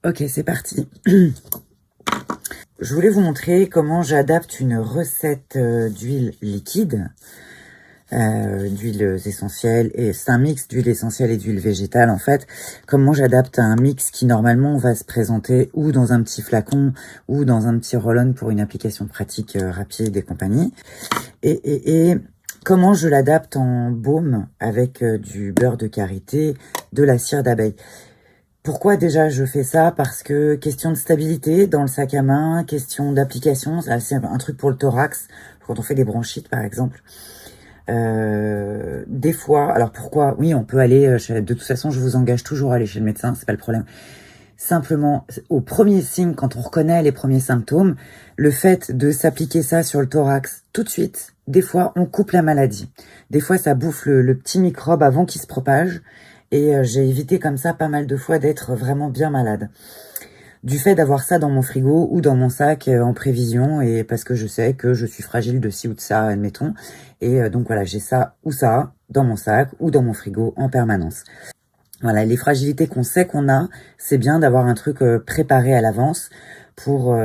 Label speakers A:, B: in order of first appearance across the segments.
A: Ok, c'est parti. Je voulais vous montrer comment j'adapte une recette d'huile liquide, d'huiles essentielles, et c'est un mix d'huile essentielle et d'huile végétale en fait. Comment j'adapte un mix qui normalement va se présenter ou dans un petit flacon ou dans un petit roll-on pour une application pratique rapide et compagnie. Et comment je l'adapte en baume avec du beurre de karité, de la cire d'abeille. Pourquoi déjà je fais ça? Parce que question de stabilité dans le sac à main, question d'application, c'est un truc pour le thorax, quand on fait des bronchites par exemple. Des fois, alors pourquoi? Oui, on peut aller, de toute façon je vous engage toujours à aller chez le médecin, c'est pas le problème. Simplement, au premier signe, quand on reconnaît les premiers symptômes, le fait de s'appliquer ça sur le thorax tout de suite, des fois on coupe la maladie. Des fois ça bouffe le petit microbe avant qu'il se propage. Et j'ai évité comme ça pas mal de fois d'être vraiment bien malade. Du fait d'avoir ça dans mon frigo ou dans mon sac en prévision, et parce que je sais que je suis fragile de ci ou de ça, admettons. Et donc voilà, j'ai ça ou ça dans mon sac ou dans mon frigo en permanence. Voilà, les fragilités qu'on sait qu'on a, c'est bien d'avoir un truc préparé à l'avance pour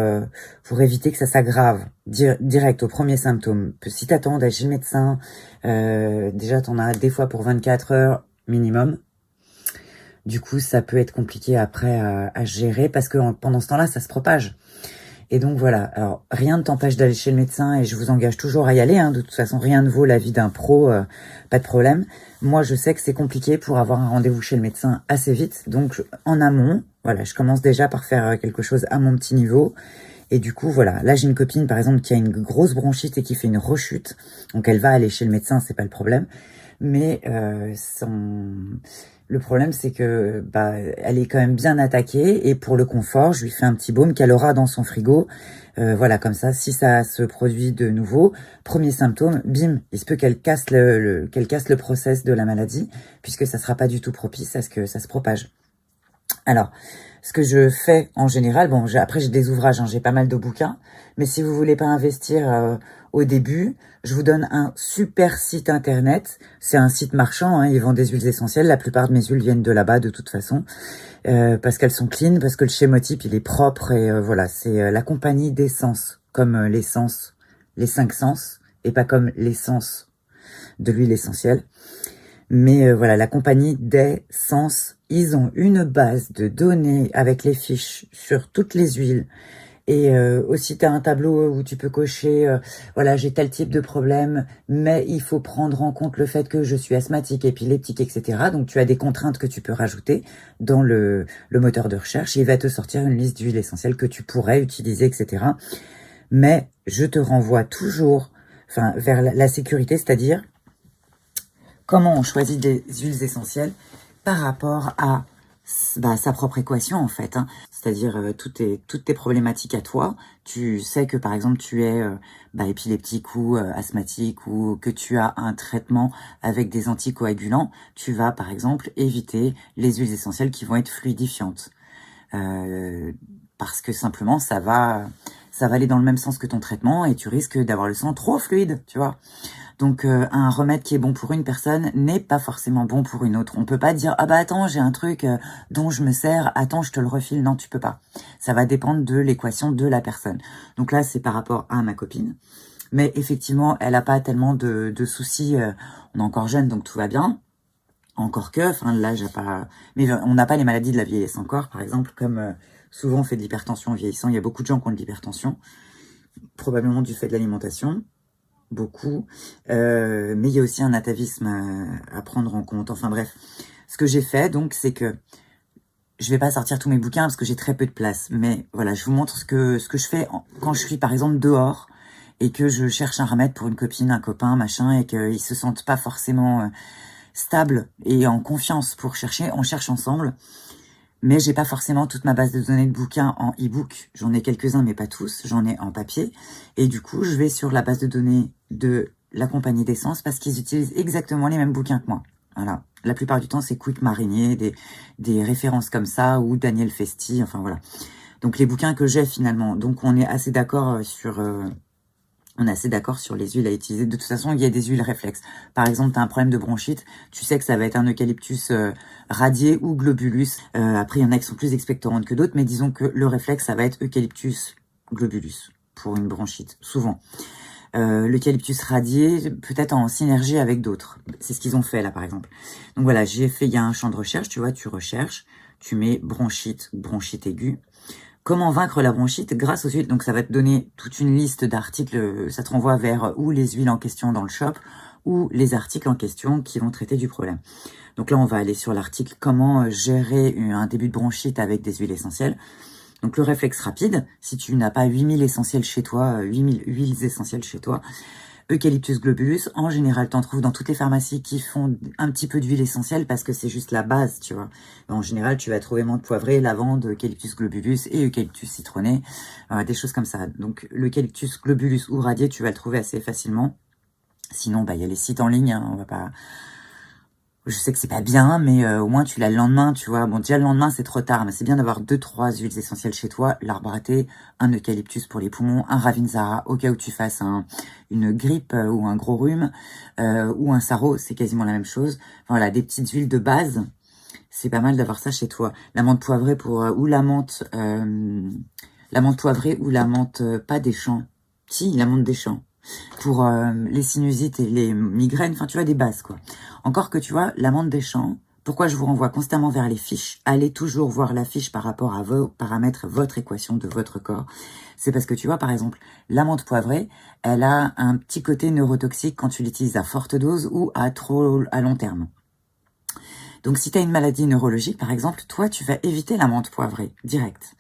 A: éviter que ça s'aggrave direct au premier symptôme. Si t'attends d'aller chez le médecin, déjà t'en as des fois pour 24 heures minimum. Du coup, ça peut être compliqué après à gérer parce que pendant ce temps-là, ça se propage. Et donc voilà, alors rien ne t'empêche d'aller chez le médecin et je vous engage toujours à y aller. Hein. De toute façon, rien ne vaut la vie d'un pro, pas de problème. Moi, je sais que c'est compliqué pour avoir un rendez-vous chez le médecin assez vite. Donc en amont, voilà, je commence déjà par faire quelque chose à mon petit niveau. Et du coup, voilà, là j'ai une copine par exemple qui a une grosse bronchite et qui fait une rechute. Donc elle va aller chez le médecin, c'est pas le problème. Mais le problème, c'est que elle est quand même bien attaquée. Et pour le confort, je lui fais un petit baume qu'elle aura dans son frigo. Voilà, comme ça, si ça se produit de nouveau, premier symptôme, bim, il se peut qu'elle casse qu'elle casse le process de la maladie, puisque ça sera pas du tout propice à ce que ça se propage. Alors, ce que je fais en général, bon, après j'ai des ouvrages, hein, j'ai pas mal de bouquins, mais si vous voulez pas investir au début, je vous donne un super site internet. C'est un site marchand, hein, ils vendent des huiles essentielles. La plupart de mes huiles viennent de là-bas de toute façon, parce qu'elles sont clean, parce que le schémotype il est propre et voilà, c'est la compagnie d'essence, comme l'essence, les 5 sens, et pas comme l'essence de l'huile essentielle. Mais voilà, la compagnie d'essence, ils ont une base de données avec les fiches sur toutes les huiles. Et aussi, tu as un tableau où tu peux cocher, voilà, j'ai tel type de problème, mais il faut prendre en compte le fait que je suis asthmatique, épileptique, etc. Donc, tu as des contraintes que tu peux rajouter dans le moteur de recherche. Il va te sortir une liste d'huiles essentielles que tu pourrais utiliser, etc. Mais je te renvoie toujours vers la sécurité, c'est-à-dire comment on choisit des huiles essentielles par rapport à sa propre équation en fait, hein. C'est-à-dire toutes tes problématiques à toi. Tu sais que par exemple tu es épileptique ou asthmatique ou que tu as un traitement avec des anticoagulants, tu vas par exemple éviter les huiles essentielles qui vont être fluidifiantes. Parce que simplement ça va aller dans le même sens que ton traitement et tu risques d'avoir le sang trop fluide, tu vois. Donc un remède qui est bon pour une personne n'est pas forcément bon pour une autre. On peut pas dire ah bah attends, j'ai un truc dont je me sers, attends, je te le refile. Non, tu peux pas. Ça va dépendre de l'équation de la personne. Donc là, c'est par rapport à ma copine. Mais effectivement, elle a pas tellement de soucis. On est encore jeune, donc tout va bien. Encore que, l'âge a pas... Mais on n'a pas les maladies de la vieillesse encore, par exemple, comme souvent on fait de l'hypertension en vieillissant. Il y a beaucoup de gens qui ont de l'hypertension, probablement du fait de l'alimentation. Beaucoup, mais il y a aussi un atavisme à prendre en compte. Enfin bref, ce que j'ai fait donc, c'est que je vais pas sortir tous mes bouquins parce que j'ai très peu de place, mais voilà, je vous montre ce que je fais quand je suis par exemple dehors et que je cherche un remède pour une copine, un copain, machin, et qu'ils se sentent pas forcément stables et en confiance pour chercher. On cherche ensemble. Mais j'ai pas forcément toute ma base de données de bouquins en e-book. J'en ai quelques-uns, mais pas tous. J'en ai en papier. Et du coup, je vais sur la base de données de la compagnie d'essence parce qu'ils utilisent exactement les mêmes bouquins que moi. Voilà. La plupart du temps, c'est Quick Marinier, des références comme ça, ou Daniel Festi, enfin voilà. Donc les bouquins que j'ai finalement. Donc on est assez d'accord sur On est assez d'accord sur les huiles à utiliser. De toute façon, il y a des huiles réflexes. Par exemple, tu as un problème de bronchite, tu sais que ça va être un eucalyptus radié ou globulus. Après, il y en a qui sont plus expectorantes que d'autres, mais disons que le réflexe, ça va être eucalyptus globulus pour une bronchite, souvent. L'eucalyptus radié, peut-être en synergie avec d'autres. C'est ce qu'ils ont fait là, par exemple. Donc voilà, il y a un champ de recherche, tu vois, tu recherches, tu mets bronchite aiguë. Comment vaincre la bronchite grâce aux huiles. Donc ça va te donner toute une liste d'articles, ça te renvoie vers ou les huiles en question dans le shop, ou les articles en question qui vont traiter du problème. Donc là, on va aller sur l'article « Comment gérer un début de bronchite avec des huiles essentielles ». Donc le réflexe rapide, si tu n'as pas 8000 essentiels chez toi, 8000 huiles essentielles chez toi, Eucalyptus globulus, en général, t'en trouves dans toutes les pharmacies qui font un petit peu d'huile essentielle parce que c'est juste la base, tu vois. En général, tu vas trouver menthe poivrée, lavande, Eucalyptus globulus et Eucalyptus citronné, des choses comme ça. Donc l'Eucalyptus globulus ou radié, tu vas le trouver assez facilement. Sinon, il y a les sites en ligne, hein, on va pas... Je sais que c'est pas bien, mais au moins tu l'as le lendemain, tu vois. Bon, déjà le lendemain, c'est trop tard, mais c'est bien d'avoir 2-3 huiles essentielles chez toi. L'arbre à thé, un eucalyptus pour les poumons, un ravinzara, au cas où tu fasses une grippe ou un gros rhume, ou un sarro, c'est quasiment la même chose. Enfin, voilà, des petites huiles de base, c'est pas mal d'avoir ça chez toi. La menthe poivrée ou la menthe poivrée ou la menthe, pas des champs. Si, la menthe des champs. Pour les sinusites et les migraines, enfin tu vois, des bases quoi. Encore que tu vois, la menthe des champs, pourquoi je vous renvoie constamment vers les fiches, allez toujours voir la fiche par rapport à vos paramètres, votre équation de votre corps. C'est parce que tu vois, par exemple, la menthe poivrée, elle a un petit côté neurotoxique quand tu l'utilises à forte dose ou à long terme. Donc si tu as une maladie neurologique, par exemple, toi, tu vas éviter la menthe poivrée, direct.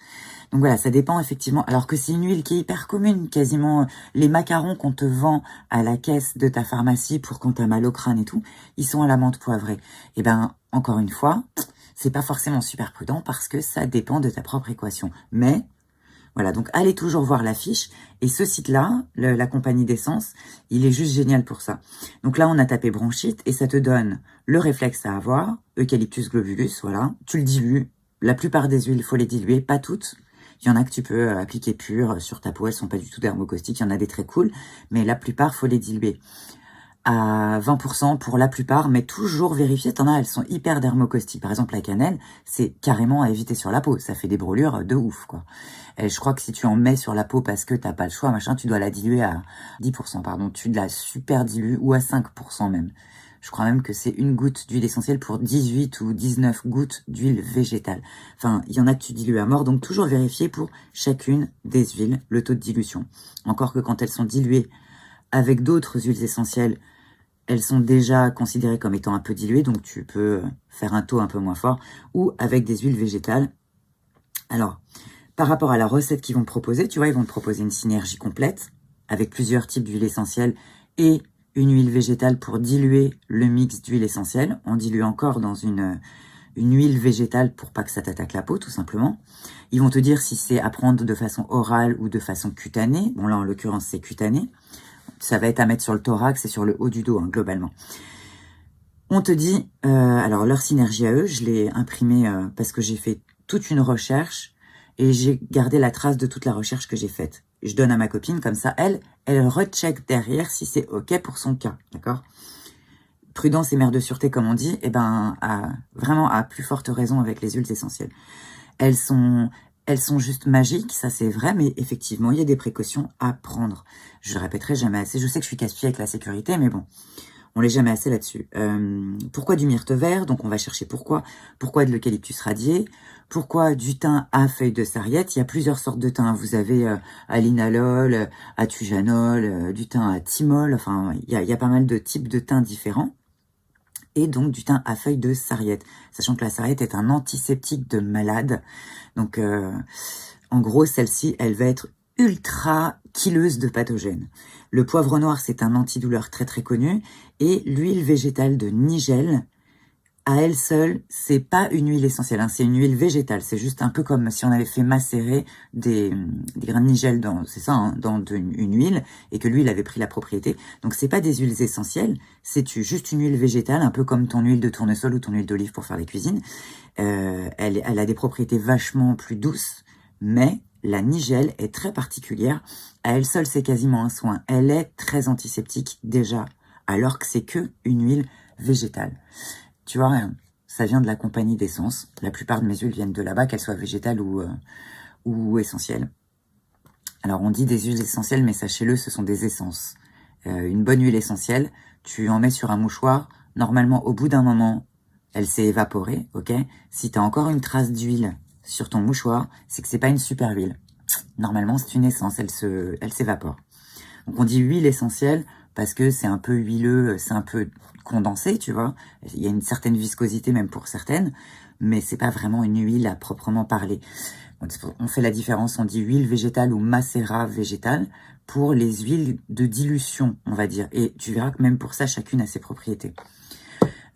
A: Donc voilà, ça dépend effectivement. Alors que c'est une huile qui est hyper commune, quasiment les macarons qu'on te vend à la caisse de ta pharmacie pour quand t'as mal au crâne et tout, ils sont à la menthe poivrée. Et ben, encore une fois, c'est pas forcément super prudent parce que ça dépend de ta propre équation. Mais voilà, donc allez toujours voir la fiche. Et ce site-là, la compagnie d'essence, il est juste génial pour ça. Donc là, on a tapé bronchite et ça te donne le réflexe à avoir, Eucalyptus globulus, voilà. Tu le dilues. La plupart des huiles, il faut les diluer, pas toutes. Il y en a que tu peux appliquer pures sur ta peau, elles sont pas du tout dermocaustiques. Il y en a des très cool, mais la plupart, faut les diluer à 20% pour la plupart, mais toujours vérifier. T'en as, elles sont hyper dermocaustiques. Par exemple, la cannelle, c'est carrément à éviter sur la peau. Ça fait des brûlures de ouf, quoi. Et je crois que si tu en mets sur la peau parce que t'as pas le choix, machin, tu dois la diluer à 10%, pardon. Tu la super dilues ou à 5% même. Je crois même que c'est une goutte d'huile essentielle pour 18 ou 19 gouttes d'huile végétale. Enfin, il y en a que tu dilues à mort, donc toujours vérifier pour chacune des huiles le taux de dilution. Encore que quand elles sont diluées avec d'autres huiles essentielles, elles sont déjà considérées comme étant un peu diluées, donc tu peux faire un taux un peu moins fort, ou avec des huiles végétales. Alors, par rapport à la recette qu'ils vont te proposer, tu vois, ils vont te proposer une synergie complète, avec plusieurs types d'huiles essentielles et une huile végétale pour diluer le mix d'huile essentielle. On dilue encore dans une huile végétale pour pas que ça t'attaque la peau, tout simplement. Ils vont te dire si c'est à prendre de façon orale ou de façon cutanée. Bon, là, en l'occurrence, c'est cutané. Ça va être à mettre sur le thorax et sur le haut du dos, hein, globalement. On te dit, alors leur synergie à eux, je l'ai imprimé parce que j'ai fait toute une recherche et j'ai gardé la trace de toute la recherche que j'ai faite. Je donne à ma copine, comme ça, elle recheck derrière si c'est OK pour son cas, d'accord? Prudence et mère de sûreté, comme on dit, et ben, vraiment à plus forte raison avec les huiles essentielles. Elles sont juste magiques, ça c'est vrai, mais effectivement, il y a des précautions à prendre. Je le répéterai jamais assez. Je sais que je suis casse-pied avec la sécurité, mais bon, on l'est jamais assez là-dessus. Pourquoi du myrte vert? Donc on va chercher pourquoi. Pourquoi de l'eucalyptus radié? Pourquoi du thym à feuilles de sarriette? Il y a plusieurs sortes de thym. Vous avez à linalol, à tujanol, du thym à thymol. Enfin, il y a pas mal de types de thym différents. Et donc du thym à feuilles de sarriette. Sachant que la sarriette est un antiseptique de malade. Donc, en gros, celle-ci, elle va être ultra killeuse de pathogènes. Le poivre noir, c'est un antidouleur très très connu. Et l'huile végétale de nigel, à elle seule, c'est pas une huile essentielle, hein, c'est une huile végétale. C'est juste un peu comme si on avait fait macérer des grains de nigel dans, c'est ça, hein, dans une huile, et que l'huile avait pris la propriété. Donc c'est pas des huiles essentielles, c'est juste une huile végétale, un peu comme ton huile de tournesol ou ton huile d'olive pour faire les cuisines. Elle a des propriétés vachement plus douces, mais la nigelle est très particulière. À elle seule, c'est quasiment un soin. Elle est très antiseptique déjà, alors que c'est que une huile végétale. Tu vois, ça vient de la compagnie d'essence. La plupart de mes huiles viennent de là-bas, qu'elles soient végétales ou essentielles. Alors, on dit des huiles essentielles, mais sachez-le, ce sont des essences. Une bonne huile essentielle, tu en mets sur un mouchoir. Normalement, au bout d'un moment, elle s'est évaporée, ok? Si tu as encore une trace d'huile sur ton mouchoir, c'est que c'est pas une super huile. Normalement, c'est une essence, elle s'évapore. Donc, on dit huile essentielle parce que c'est un peu huileux, c'est un peu condensé, tu vois. Il y a une certaine viscosité même pour certaines, mais c'est pas vraiment une huile à proprement parler. On fait la différence, on dit huile végétale ou macérat végétal pour les huiles de dilution, on va dire. Et tu verras que même pour ça, chacune a ses propriétés.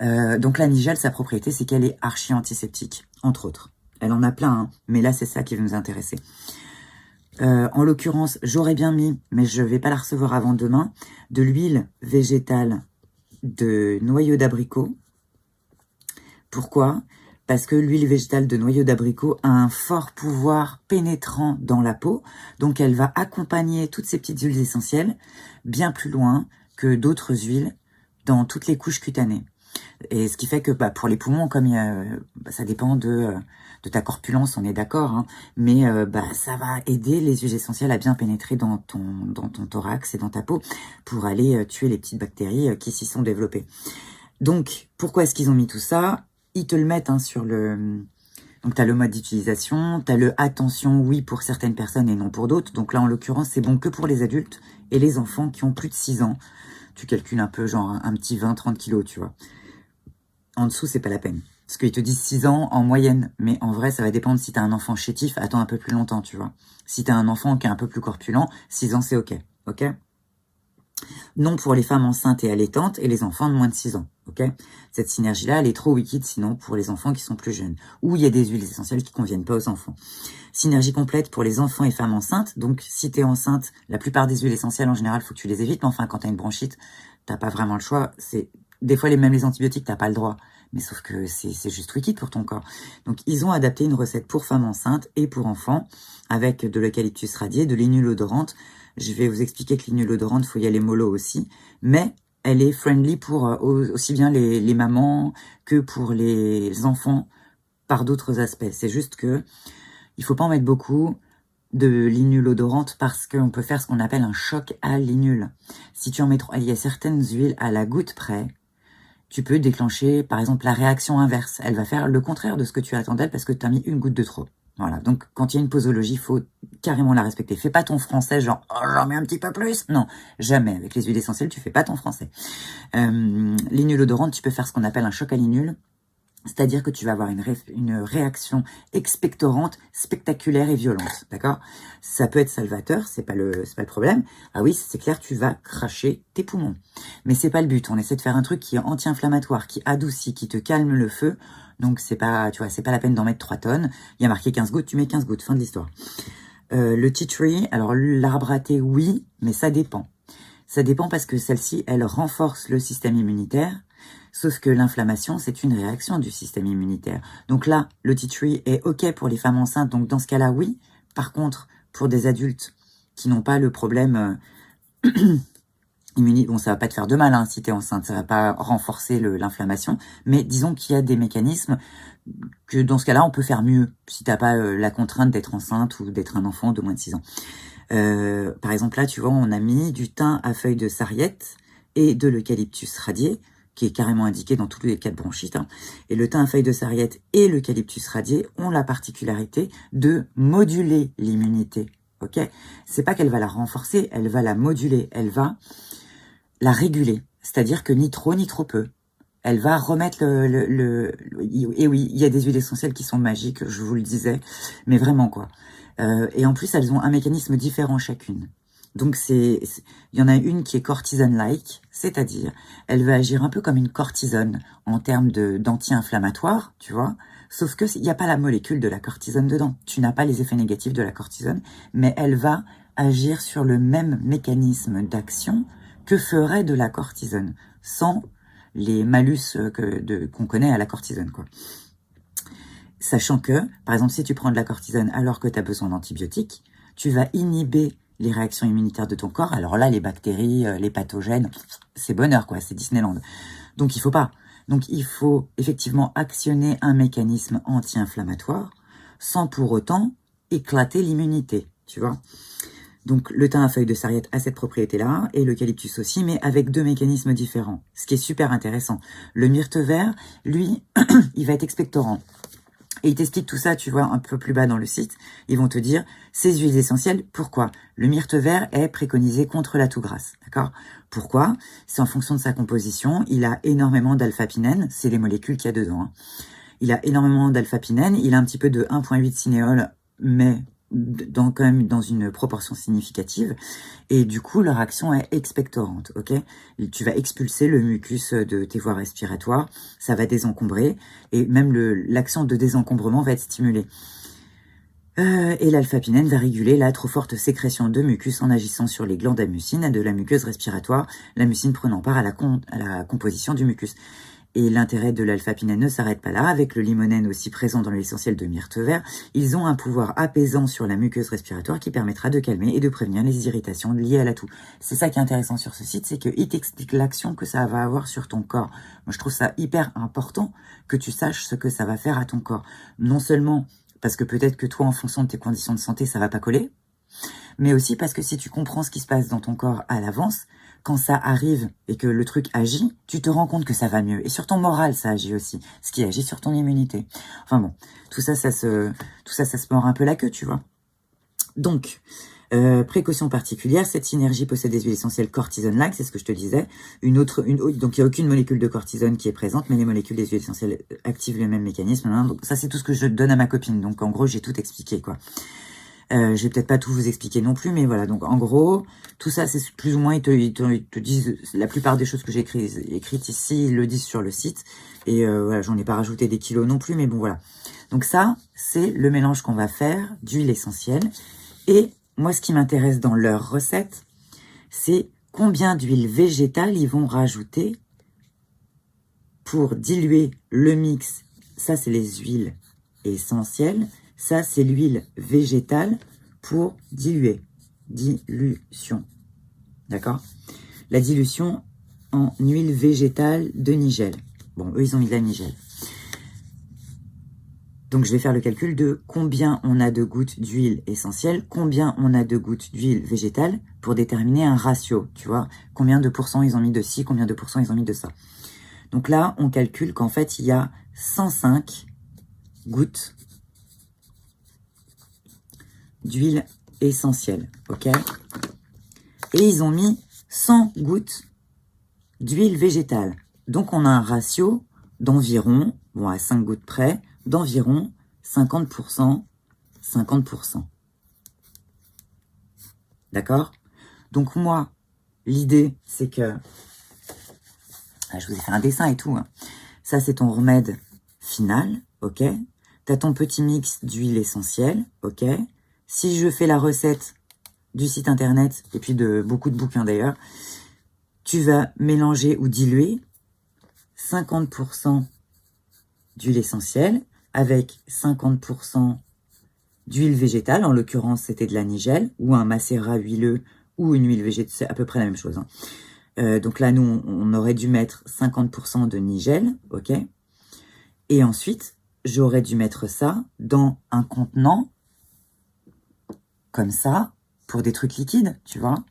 A: Donc la nigelle, sa propriété, c'est qu'elle est archi-antiseptique, entre autres. Elle en a plein, hein, mais là, c'est ça qui va nous intéresser. En l'occurrence, j'aurais bien mis, mais je vais pas la recevoir avant demain, de l'huile végétale de noyau d'abricot. Pourquoi ? Parce que l'huile végétale de noyau d'abricot a un fort pouvoir pénétrant dans la peau, donc elle va accompagner toutes ces petites huiles essentielles bien plus loin que d'autres huiles dans toutes les couches cutanées. Et ce qui fait que pour les poumons, comme ça dépend de ta corpulence, on est d'accord, hein, mais ça va aider les huiles essentielles à bien pénétrer dans ton thorax et dans ta peau pour aller tuer les petites bactéries qui s'y sont développées. Donc, pourquoi est-ce qu'ils ont mis tout ça ? Ils te le mettent hein, sur le... Donc, tu as le mode d'utilisation, tu as le attention, oui, pour certaines personnes et non pour d'autres. Donc là, en l'occurrence, c'est bon que pour les adultes et les enfants qui ont plus de 6 ans. Tu calcules un peu, genre un petit 20-30 kilos, tu vois. En dessous, c'est pas la peine. Parce qu'ils te disent 6 ans en moyenne. Mais en vrai, ça va dépendre si tu as un enfant chétif, attends un peu plus longtemps, tu vois. Si tu as un enfant qui est un peu plus corpulent, 6 ans, c'est OK. OK ? Non pour les femmes enceintes et allaitantes et les enfants de moins de 6 ans. Ok ? Cette synergie-là, elle est trop wicked sinon pour les enfants qui sont plus jeunes. Ou il y a des huiles essentielles qui conviennent pas aux enfants. Synergie complète pour les enfants et femmes enceintes. Donc, si tu es enceinte, la plupart des huiles essentielles, en général, faut que tu les évites. Mais enfin, quand tu as une bronchite, t'as pas vraiment le choix. Des fois, même les antibiotiques, t'as pas le droit. Mais sauf que c'est juste wicked pour ton corps. Donc, ils ont adapté une recette pour femmes enceintes et pour enfants avec de l'eucalyptus radié, de l'inule odorante. Je vais vous expliquer que l'inule odorante, faut y aller mollo aussi. Mais elle est friendly pour aussi bien les mamans que pour les enfants par d'autres aspects. C'est juste que il faut pas en mettre beaucoup de l'inule odorante parce qu'on peut faire ce qu'on appelle un choc à l'inule. Si tu en mets trop, il y a certaines huiles à la goutte près, tu peux déclencher, par exemple, la réaction inverse. Elle va faire le contraire de ce que tu attends d'elle parce que tu as mis une goutte de trop. Voilà, donc quand il y a une posologie, il faut carrément la respecter. Fais pas ton français genre « Oh, j'en mets un petit peu plus !» Non, jamais. Avec les huiles essentielles, tu fais pas ton français. L'inule odorante, tu peux faire ce qu'on appelle un choc à l'inule. C'est-à-dire que tu vas avoir une réaction expectorante, spectaculaire et violente, d'accord ? Ça peut être salvateur, c'est pas le problème. Ah oui, c'est clair, tu vas cracher tes poumons. Mais c'est pas le but. On essaie de faire un truc qui est anti-inflammatoire, qui adoucit, qui te calme le feu. Donc c'est pas, tu vois, c'est pas la peine d'en mettre 3 tonnes. Il y a marqué 15 gouttes, tu mets 15 gouttes. Fin de l'histoire. Le tea tree, alors l'arbre à thé, oui, mais ça dépend. Ça dépend parce que celle-ci, elle renforce le système immunitaire. Sauf que l'inflammation, c'est une réaction du système immunitaire. Donc là, le tea tree est OK pour les femmes enceintes. Donc dans ce cas-là, oui. Par contre, pour des adultes qui n'ont pas le problème bon, ça va pas te faire de mal hein, si tu es enceinte. Ça va pas renforcer l'inflammation. Mais disons qu'il y a des mécanismes que dans ce cas-là, on peut faire mieux si t'as pas la contrainte d'être enceinte ou d'être un enfant de moins de 6 ans. Par exemple, là, tu vois, on a mis du thym à feuilles de sarriette et de l'eucalyptus radié, qui est carrément indiqué dans tous les cas de bronchite. Hein. Et le thym à feuilles de sarriette et l'eucalyptus radié ont la particularité de moduler l'immunité. Ok ? C'est pas qu'elle va la renforcer, elle va la moduler, elle va la réguler. C'est-à-dire que ni trop ni trop peu. Elle va remettre Et oui, il y a des huiles essentielles qui sont magiques, je vous le disais, mais vraiment quoi. Et en plus, elles ont un mécanisme différent chacune. Donc, il y en a une qui est cortisone-like, c'est-à-dire, elle va agir un peu comme une cortisone en termes d'anti-inflammatoire, tu vois, sauf que il n'y a pas la molécule de la cortisone dedans. Tu n'as pas les effets négatifs de la cortisone, mais elle va agir sur le même mécanisme d'action que ferait de la cortisone, sans les malus qu'on connaît à la cortisone, quoi. Sachant que, par exemple, si tu prends de la cortisone alors que tu as besoin d'antibiotiques, tu vas inhiber les réactions immunitaires de ton corps. Alors là, les bactéries, les pathogènes, c'est bonheur, quoi, c'est Disneyland. Donc, il faut pas. Donc, il faut effectivement actionner un mécanisme anti-inflammatoire sans pour autant éclater l'immunité, tu vois. Donc, le thym à feuilles de sarriette a cette propriété-là, et l'eucalyptus aussi, mais avec deux mécanismes différents, ce qui est super intéressant. Le myrte vert, lui, il va être expectorant. Et ils t'expliquent tout ça, tu vois, un peu plus bas dans le site. Ils vont te dire, ces huiles essentielles, pourquoi? Le myrte vert est préconisé contre la toux grasse, d'accord? Pourquoi? C'est en fonction de sa composition. Il a énormément d'alpha-pinène, c'est les molécules qu'il y a dedans. Hein. Il a énormément d'alpha-pinène, il a un petit peu de 1,8 cinéole, mais quand même dans une proportion significative, et du coup leur action est expectorante, ok? Tu vas expulser le mucus de tes voies respiratoires, ça va désencombrer, et même l'action de désencombrement va être stimulée. Et l'alpha-pinène va réguler la trop forte sécrétion de mucus en agissant sur les glandes à mucine et de la muqueuse respiratoire, la mucine prenant part à la composition du mucus. Et l'intérêt de l'alpha-pinène ne s'arrête pas là. Avec le limonène aussi présent dans l'essentiel de myrte vert, ils ont un pouvoir apaisant sur la muqueuse respiratoire qui permettra de calmer et de prévenir les irritations liées à la toux. C'est ça qui est intéressant sur ce site, c'est qu'il t'explique l'action que ça va avoir sur ton corps. Moi, je trouve ça hyper important que tu saches ce que ça va faire à ton corps. Non seulement parce que peut-être que toi, en fonction de tes conditions de santé, ça va pas coller, mais aussi parce que si tu comprends ce qui se passe dans ton corps à l'avance, quand ça arrive et que le truc agit, tu te rends compte que ça va mieux. Et sur ton moral, ça agit aussi. Ce qui agit sur ton immunité. Enfin bon, tout ça se mord un peu la queue, tu vois. Donc, précaution particulière, cette synergie possède des huiles essentielles cortisone-like, c'est ce que je te disais. Donc, il n'y a aucune molécule de cortisone qui est présente, mais les molécules des huiles essentielles activent le même mécanisme. Hein. Donc, ça, c'est tout ce que je donne à ma copine. Donc, en gros, j'ai tout expliqué, quoi. Je vais peut-être pas tout vous expliquer non plus, mais voilà. Donc, en gros, tout ça, c'est plus ou moins, ils te disent la plupart des choses que j'ai écrites ici, ils le disent sur le site. Et voilà, j'en ai pas rajouté des kilos non plus, mais bon, voilà. Donc ça, c'est le mélange qu'on va faire d'huile essentielle. Et moi, ce qui m'intéresse dans leur recette, c'est combien d'huile végétale ils vont rajouter pour diluer le mix. Ça, c'est les huiles essentielles. Ça, c'est l'huile végétale pour diluer. Dilution. D'accord? La dilution en huile végétale de nigel. Bon, eux, ils ont mis de la nigel. Donc, je vais faire le calcul de combien on a de gouttes d'huile essentielle, combien on a de gouttes d'huile végétale pour déterminer un ratio, tu vois. Combien de pourcents ils ont mis de ci, combien de pourcents ils ont mis de ça. Donc là, on calcule qu'en fait, il y a 105 gouttes d'huile essentielle, ok? Et ils ont mis 100 gouttes d'huile végétale. Donc, on a un ratio d'environ, bon, à 5 gouttes près, d'environ 50%, 50%. D'accord? Donc, moi, l'idée, c'est que... Ah, je vous ai fait un dessin et tout. Hein. Ça, c'est ton remède final, ok? T'as ton petit mix d'huile essentielle, ok? Si je fais la recette du site internet, et puis de beaucoup de bouquins d'ailleurs, tu vas mélanger ou diluer 50% d'huile essentielle avec 50% d'huile végétale. En l'occurrence, c'était de la nigelle ou un macérat huileux ou une huile végétale. C'est à peu près la même chose. Hein. Donc là, nous, on aurait dû mettre 50% de nigelle, ok? Et ensuite, j'aurais dû mettre ça dans un contenant comme ça, pour des trucs liquides, tu vois.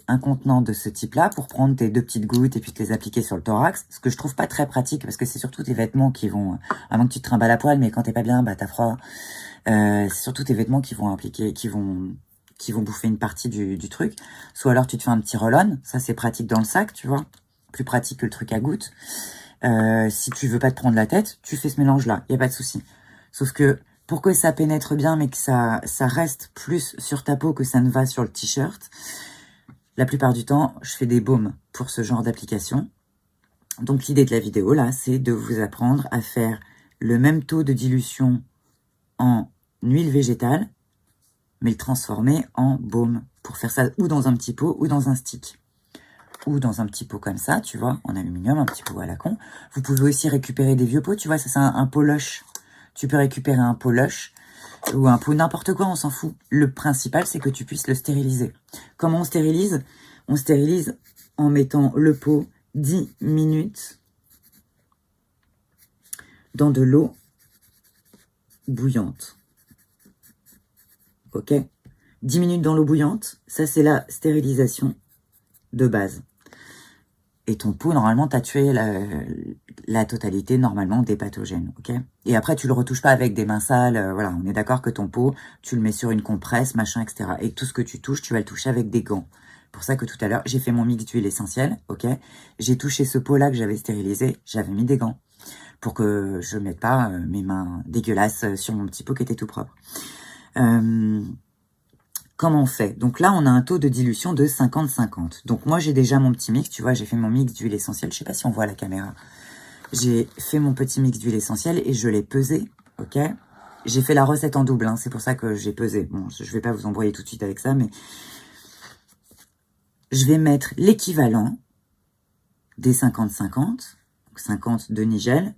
A: Un contenant de ce type-là pour prendre tes 2 petites gouttes et puis te les appliquer sur le thorax. Ce que je trouve pas très pratique parce que c'est surtout tes vêtements qui vont... À moins que tu te trimbales à poil, mais quand t'es pas bien, bah t'as froid. C'est surtout tes vêtements qui vont impliquer, qui vont bouffer une partie du truc. Soit alors tu te fais un petit roll-on. Ça, c'est pratique dans le sac, tu vois. Plus pratique que le truc à gouttes. Si tu veux pas te prendre la tête, tu fais ce mélange-là. Y a pas de souci. Sauf que pour que ça pénètre bien, mais que ça reste plus sur ta peau que ça ne va sur le t-shirt, la plupart du temps, je fais des baumes pour ce genre d'application. Donc, l'idée de la vidéo, là, c'est de vous apprendre à faire le même taux de dilution en huile végétale, mais le transformer en baume. Pour faire ça ou dans un petit pot ou dans un stick. Ou dans un petit pot comme ça, tu vois, en aluminium, un petit pot à la con. Vous pouvez aussi récupérer des vieux pots, tu vois, ça c'est un pot lush. Tu peux récupérer un pot lush ou un pot n'importe quoi, on s'en fout. Le principal, c'est que tu puisses le stériliser. Comment on stérilise? On stérilise en mettant le pot 10 minutes dans de l'eau bouillante. Ok? 10 minutes dans l'eau bouillante, ça c'est la stérilisation de base. Et ton pot, normalement, t'as tué la totalité, normalement, des pathogènes, ok? Et après, tu le retouches pas avec des mains sales, voilà, on est d'accord que ton pot, tu le mets sur une compresse, machin, etc. Et tout ce que tu touches, tu vas le toucher avec des gants. Pour ça que tout à l'heure, j'ai fait mon mix d'huile essentielle, ok? J'ai touché ce pot-là que j'avais stérilisé, j'avais mis des gants. Pour que je mette pas mes mains dégueulasses sur mon petit pot qui était tout propre. Comment on fait? Donc là, on a un taux de dilution de 50-50. Donc moi, j'ai déjà mon petit mix. Tu vois, j'ai fait mon mix d'huile essentielle. Je sais pas si on voit à la caméra. J'ai fait mon petit mix d'huile essentielle et je l'ai pesé. Ok? J'ai fait la recette en double. Hein, c'est pour ça que j'ai pesé. Bon, je vais pas vous embrouiller tout de suite avec ça, mais je vais mettre l'équivalent des 50-50. Donc 50 de nigel.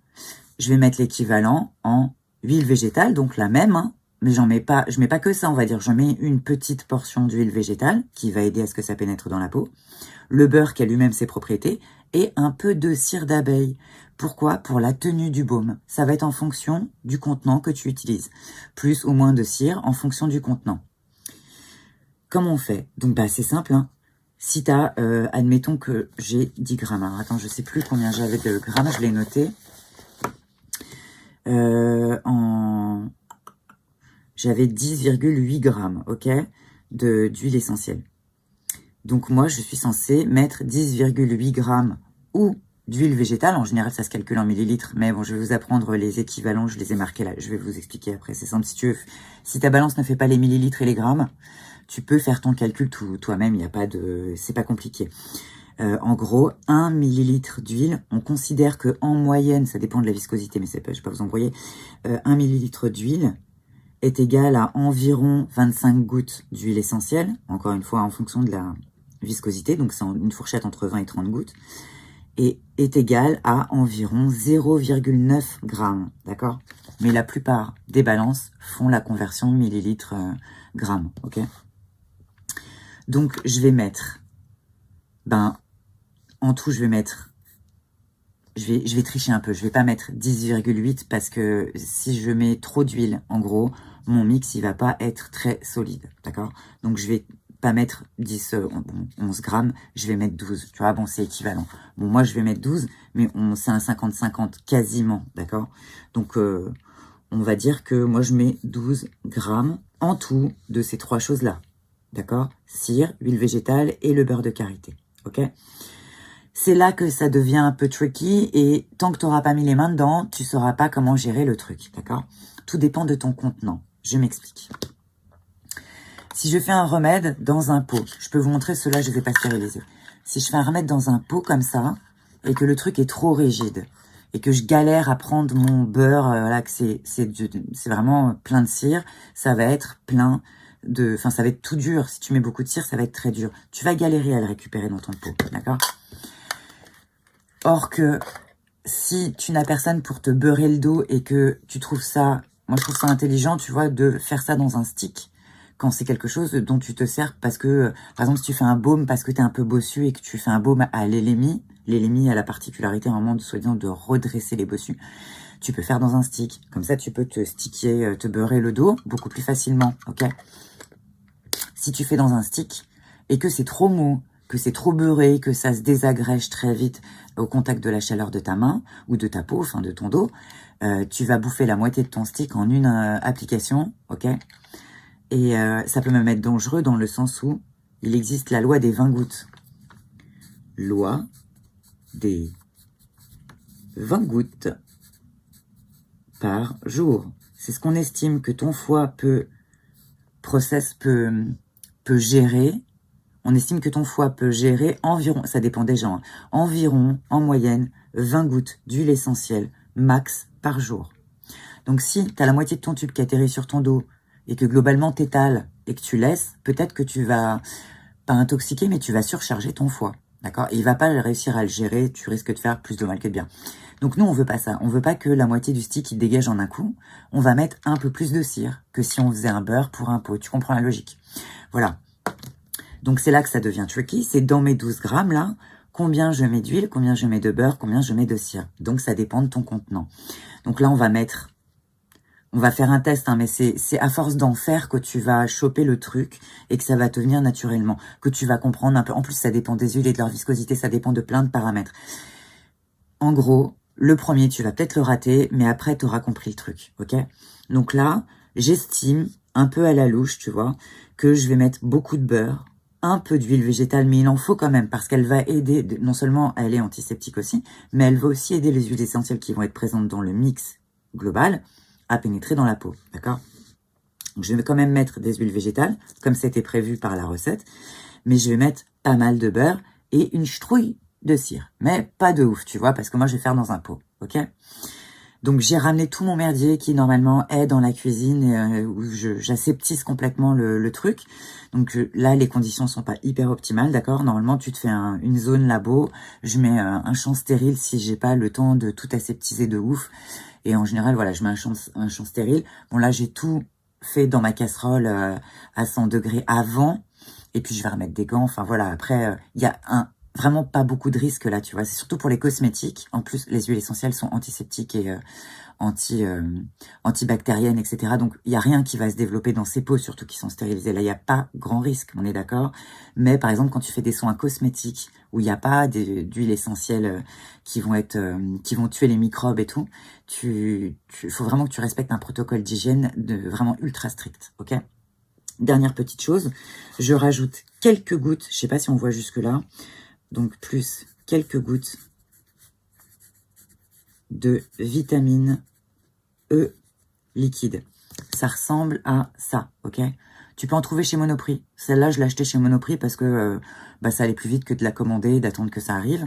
A: Je vais mettre l'équivalent en huile végétale, donc la même, hein. Mais je mets pas que ça, on va dire. Je mets une petite portion d'huile végétale qui va aider à ce que ça pénètre dans la peau. Le beurre qui a lui-même ses propriétés et un peu de cire d'abeille. Pourquoi? Pour la tenue du baume. Ça va être en fonction du contenant que tu utilises. Plus ou moins de cire en fonction du contenant. Comment on fait? Donc, bah, c'est simple, hein. Si tu as, admettons que j'ai 10 grammes. Alors, attends, je sais plus combien j'avais de grammes, je l'ai noté. J'avais 10,8 grammes, ok, d'huile essentielle. Donc moi, je suis censée mettre 10,8 grammes ou d'huile végétale. En général, ça se calcule en millilitres, mais bon, je vais vous apprendre les équivalents. Je les ai marqués là. Je vais vous expliquer après. C'est simple. Si ta balance ne fait pas les millilitres et les grammes, tu peux faire ton calcul toi-même. Il n'y a pas de, c'est pas compliqué. En gros, 1 millilitre d'huile, on considère que en moyenne, ça dépend de la viscosité, mais je vais pas vous embrouiller, 1 millilitre d'huile est égal à environ 25 gouttes d'huile essentielle, encore une fois en fonction de la viscosité, donc c'est une fourchette entre 20 et 30 gouttes, et est égal à environ 0,9 grammes, d'accord? Mais la plupart des balances font la conversion millilitres-grammes, ok? Donc je vais mettre, en tout je vais tricher un peu, je vais pas mettre 10,8 parce que si je mets trop d'huile, en gros, mon mix, il va pas être très solide, d'accord? Donc, je vais pas mettre 11 grammes, je vais mettre 12, tu vois, bon, c'est équivalent. Bon, moi, je vais mettre 12, mais c'est un 50-50 quasiment, d'accord? Donc, on va dire que moi, je mets 12 grammes en tout de ces trois choses-là, d'accord? Cire, huile végétale et le beurre de karité, ok? C'est là que ça devient un peu tricky et tant que tu n'auras pas mis les mains dedans, tu ne sauras pas comment gérer le truc, d'accord? Tout dépend de ton contenant. Je m'explique. Si je fais un remède dans un pot, je peux vous montrer ceux-là, je ne les ai pas stérilisés. Si je fais un remède dans un pot comme ça et que le truc est trop rigide et que je galère à prendre mon beurre, là, que c'est vraiment plein de cire, ça va être plein de... Enfin, ça va être tout dur. Si tu mets beaucoup de cire, ça va être très dur. Tu vas galérer à le récupérer dans ton pot, d'accord? Or que si tu n'as personne pour te beurrer le dos et que tu trouves ça, moi je trouve ça intelligent, tu vois, de faire ça dans un stick quand c'est quelque chose dont tu te sers parce que, par exemple, si tu fais un baume parce que tu es un peu bossu et que tu fais un baume à l'élémie, l'élémie a la particularité vraiment soi-disant de redresser les bossus, tu peux faire dans un stick. Comme ça, tu peux te sticker, te beurrer le dos beaucoup plus facilement, ok? Si tu fais dans un stick et que c'est trop mou, que c'est trop beurré, que ça se désagrège très vite au contact de la chaleur de ta main ou de ta peau, enfin de ton dos, tu vas bouffer la moitié de ton stick en une application, ok? Et ça peut même être dangereux dans le sens où il existe la loi des 20 gouttes. Loi des 20 gouttes par jour. C'est ce qu'on estime que ton foie peut gérer. On estime que ton foie peut gérer environ, ça dépend des gens, hein, environ, en moyenne, 20 gouttes d'huile essentielle max par jour. Donc si tu as la moitié de ton tube qui atterrit sur ton dos et que globalement t'étales et que tu laisses, peut-être que tu vas, pas intoxiquer, mais tu vas surcharger ton foie. D'accord? Et il va pas réussir à le gérer, tu risques de faire plus de mal que de bien. Donc nous, on veut pas ça. On veut pas que la moitié du stick, il dégage en un coup. On va mettre un peu plus de cire que si on faisait un beurre pour un pot. Tu comprends la logique? Voilà. Donc c'est là que ça devient tricky. C'est dans mes 12 grammes là, combien je mets d'huile, combien je mets de beurre, combien je mets de cire. Donc ça dépend de ton contenant. Donc là, on va faire un test, hein, mais c'est à force d'en faire que tu vas choper le truc et que ça va te venir naturellement, que tu vas comprendre un peu. En plus, ça dépend des huiles et de leur viscosité, ça dépend de plein de paramètres. En gros, le premier, tu vas peut-être le rater, mais après, tu auras compris le truc, ok? Donc là, j'estime, un peu à la louche, tu vois, que je vais mettre beaucoup de beurre, un peu d'huile végétale, mais il en faut quand même, parce qu'elle va aider, non seulement elle est antiseptique aussi, mais elle va aussi aider les huiles essentielles qui vont être présentes dans le mix global à pénétrer dans la peau, d'accord? Donc je vais quand même mettre des huiles végétales, comme c'était prévu par la recette, mais je vais mettre pas mal de beurre et une strouille de cire, mais pas de ouf, tu vois, parce que moi je vais faire dans un pot, ok? Donc j'ai ramené tout mon merdier qui normalement est dans la cuisine où j'aseptise complètement le truc. Donc là les conditions sont pas hyper optimales, d'accord? Normalement tu te fais une zone labo, je mets un champ stérile si j'ai pas le temps de tout aseptiser de ouf. Et en général voilà, je mets un champ stérile. Bon là j'ai tout fait dans ma casserole à 100 degrés avant. Et puis je vais remettre des gants. Enfin voilà, après il y a vraiment pas beaucoup de risques là, tu vois. C'est surtout pour les cosmétiques. En plus, les huiles essentielles sont antiseptiques et antibactériennes, etc. Donc, il n'y a rien qui va se développer dans ces peaux, surtout qui sont stérilisées. Là, il n'y a pas grand risque, on est d'accord. Mais par exemple, quand tu fais des soins cosmétiques où il n'y a pas d'huiles essentielles qui vont tuer les microbes et tout, faut vraiment que tu respectes un protocole d'hygiène vraiment ultra strict, ok? Dernière petite chose, je rajoute quelques gouttes, je sais pas si on voit jusque là, donc plus quelques gouttes de vitamine E liquide. Ça ressemble à ça, ok? Tu peux en trouver chez Monoprix. Celle-là, je l'ai achetée chez Monoprix parce que ça allait plus vite que de la commander et d'attendre que ça arrive.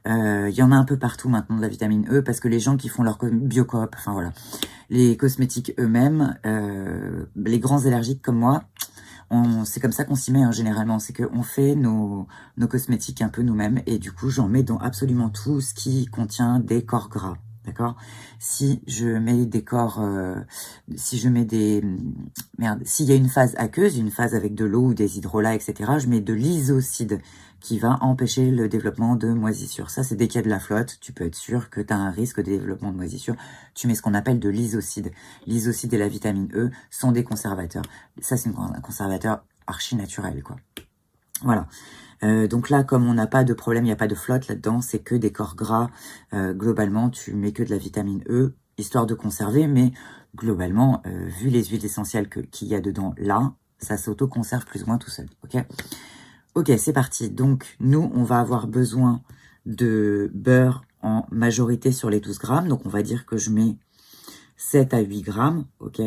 A: Il y en a un peu partout maintenant de la vitamine E parce que les gens qui font leur biocoop, enfin voilà, les cosmétiques eux-mêmes, les grands allergiques comme moi, c'est comme ça qu'on s'y met hein, généralement, c'est qu'on fait nos cosmétiques un peu nous-mêmes et du coup j'en mets dans absolument tout ce qui contient des corps gras, d'accord? Si je mets des corps, s'il y a une phase aqueuse, une phase avec de l'eau ou des hydrolats, etc., je mets de l'isocide qui va empêcher le développement de moisissures. Ça, c'est dès qu'il y a de la flotte, tu peux être sûr que tu as un risque de développement de moisissures. Tu mets ce qu'on appelle de l'isocide. L'isocide et la vitamine E sont des conservateurs. Ça, c'est un conservateur archi naturel, quoi. Voilà. Donc là, comme on n'a pas de problème, il n'y a pas de flotte là-dedans, c'est que des corps gras. Globalement, tu mets que de la vitamine E, histoire de conserver, mais globalement, vu les huiles essentielles qu'il y a dedans là, ça s'auto-conserve plus ou moins tout seul, ok? Ok, c'est parti. Donc, nous, on va avoir besoin de beurre en majorité sur les 12 grammes. Donc, on va dire que je mets 7 à 8 grammes, ok?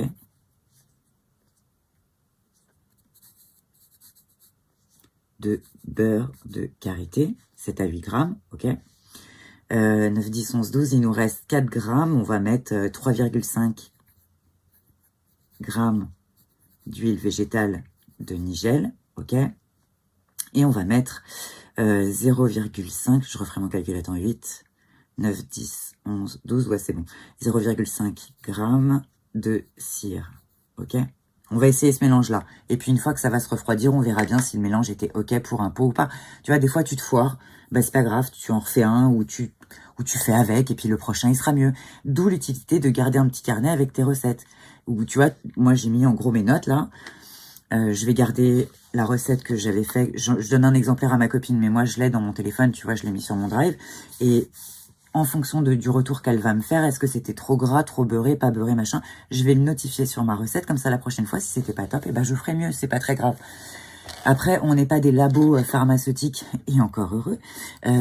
A: De beurre de karité, 7 à 8 grammes, ok? 9, 10, 11, 12, il nous reste 4 grammes. On va mettre 3,5 grammes d'huile végétale de Nigel, ok? Et on va mettre 0,5, je referai mon calculateur en 8, 9, 10, 11, 12, ouais c'est bon, 0,5 grammes de cire, ok? On va essayer ce mélange-là. Et puis une fois que ça va se refroidir, on verra bien si le mélange était ok pour un pot ou pas. Tu vois, des fois tu te foires, bah c'est pas grave, tu en refais un ou tu fais avec et puis le prochain il sera mieux. D'où l'utilité de garder un petit carnet avec tes recettes. Ou tu vois, moi j'ai mis en gros mes notes là. Je vais garder la recette que j'avais fait. Je donne un exemplaire à ma copine, mais moi, je l'ai dans mon téléphone, tu vois, je l'ai mis sur mon drive. Et en fonction du retour qu'elle va me faire, est-ce que c'était trop gras, trop beurré, pas beurré, machin, je vais le notifier sur ma recette. Comme ça, la prochaine fois, si c'était pas top, je ferai mieux. C'est pas très grave. Après, on n'est pas des labos pharmaceutiques, et encore heureux.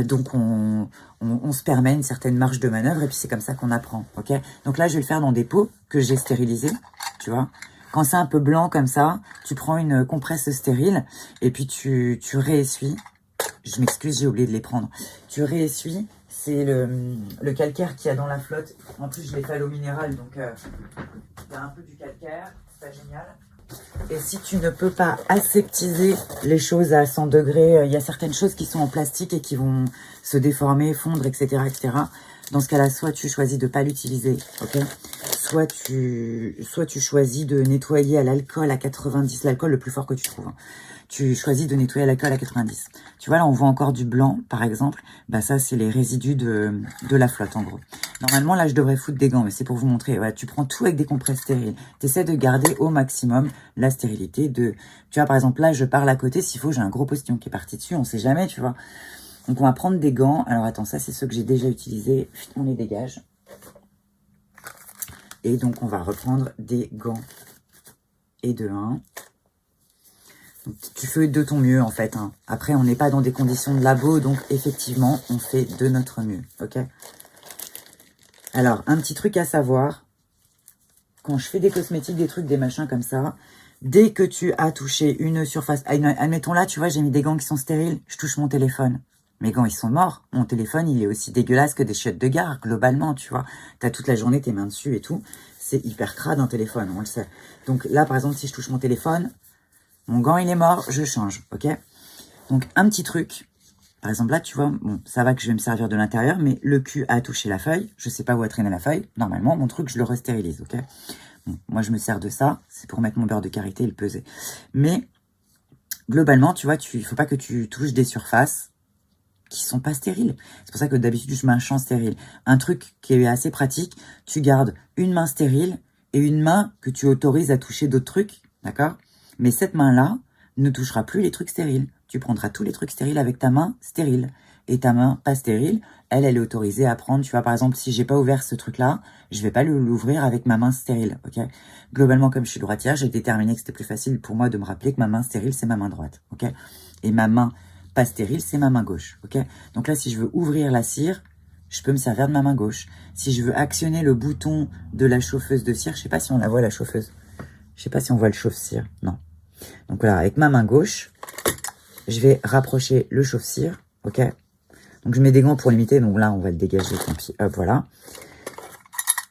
A: Donc, on se permet une certaine marge de manœuvre, et puis c'est comme ça qu'on apprend, ok? Donc là, je vais le faire dans des pots que j'ai stérilisés, tu vois. Quand c'est un peu blanc comme ça, tu prends une compresse stérile et puis tu réessuies. Je m'excuse, j'ai oublié de les prendre. Tu réessuies, c'est le calcaire qu'il y a dans la flotte. En plus, je l'ai fait à l'eau minérale, donc il y a un peu du calcaire, c'est pas génial. Et si tu ne peux pas aseptiser les choses à 100 degrés, il y a certaines choses qui sont en plastique et qui vont se déformer, fondre, etc., etc. Dans ce cas-là, soit tu choisis de ne pas l'utiliser, ok? Soit tu choisis de nettoyer à l'alcool à 90, l'alcool le plus fort que tu trouves. Hein. Tu choisis de nettoyer à l'alcool à 90. Tu vois, là, on voit encore du blanc, par exemple. Bah, ça, c'est les résidus de la flotte, en gros. Normalement, là, je devrais foutre des gants, mais c'est pour vous montrer. Ouais, tu prends tout avec des compresses stériles. Tu essaies de garder au maximum la stérilité de... Tu vois, par exemple, là, je parle à côté. S'il faut, j'ai un gros postillon qui est parti dessus. On sait jamais, tu vois. Donc, on va prendre des gants. Alors, attends, ça, c'est ceux que j'ai déjà utilisés. On les dégage. Et donc, on va reprendre des gants et de 1. Donc, tu fais de ton mieux, en fait. Hein. Après, on n'est pas dans des conditions de labo. Donc, effectivement, on fait de notre mieux. OK? Alors, un petit truc à savoir. Quand je fais des cosmétiques, des trucs, des machins comme ça, dès que tu as touché une surface... Admettons là, tu vois, j'ai mis des gants qui sont stériles. Je touche mon téléphone. Mes gants, ils sont morts. Mon téléphone, il est aussi dégueulasse que des chiottes de gare, globalement, tu vois. T'as toute la journée tes mains dessus et tout. C'est hyper crade un téléphone, on le sait. Donc là, par exemple, si je touche mon téléphone, mon gant, il est mort, je change, ok? Donc, un petit truc. Par exemple, là, tu vois, bon, ça va que je vais me servir de l'intérieur, mais le cul a touché la feuille. Je sais pas où a traîné la feuille. Normalement, mon truc, je le restérilise, ok? Bon, moi, je me sers de ça. C'est pour mettre mon beurre de karité et le peser. Mais, globalement, tu vois, il faut pas que tu touches des surfaces qui sont pas stériles. C'est pour ça que d'habitude, je mets un champ stérile. Un truc qui est assez pratique, tu gardes une main stérile et une main que tu autorises à toucher d'autres trucs, d'accord? Mais cette main-là ne touchera plus les trucs stériles. Tu prendras tous les trucs stériles avec ta main stérile. Et ta main pas stérile, elle est autorisée à prendre. Tu vois, par exemple, si j'ai pas ouvert ce truc-là, je vais pas l'ouvrir avec ma main stérile, ok? Globalement, comme je suis droitière, j'ai déterminé que c'était plus facile pour moi de me rappeler que ma main stérile, c'est ma main droite, ok? Et ma main pas stérile, c'est ma main gauche, ok? Donc là, si je veux ouvrir la cire, je peux me servir de ma main gauche. Si je veux actionner le bouton de la chauffeuse de cire, je sais pas si on la voit, la chauffeuse. Je sais pas si on voit le chauffe-cire, non. Donc voilà, avec ma main gauche, je vais rapprocher le chauffe-cire, ok? Donc je mets des gants pour limiter, donc là, on va le dégager, tant pis, hop, voilà.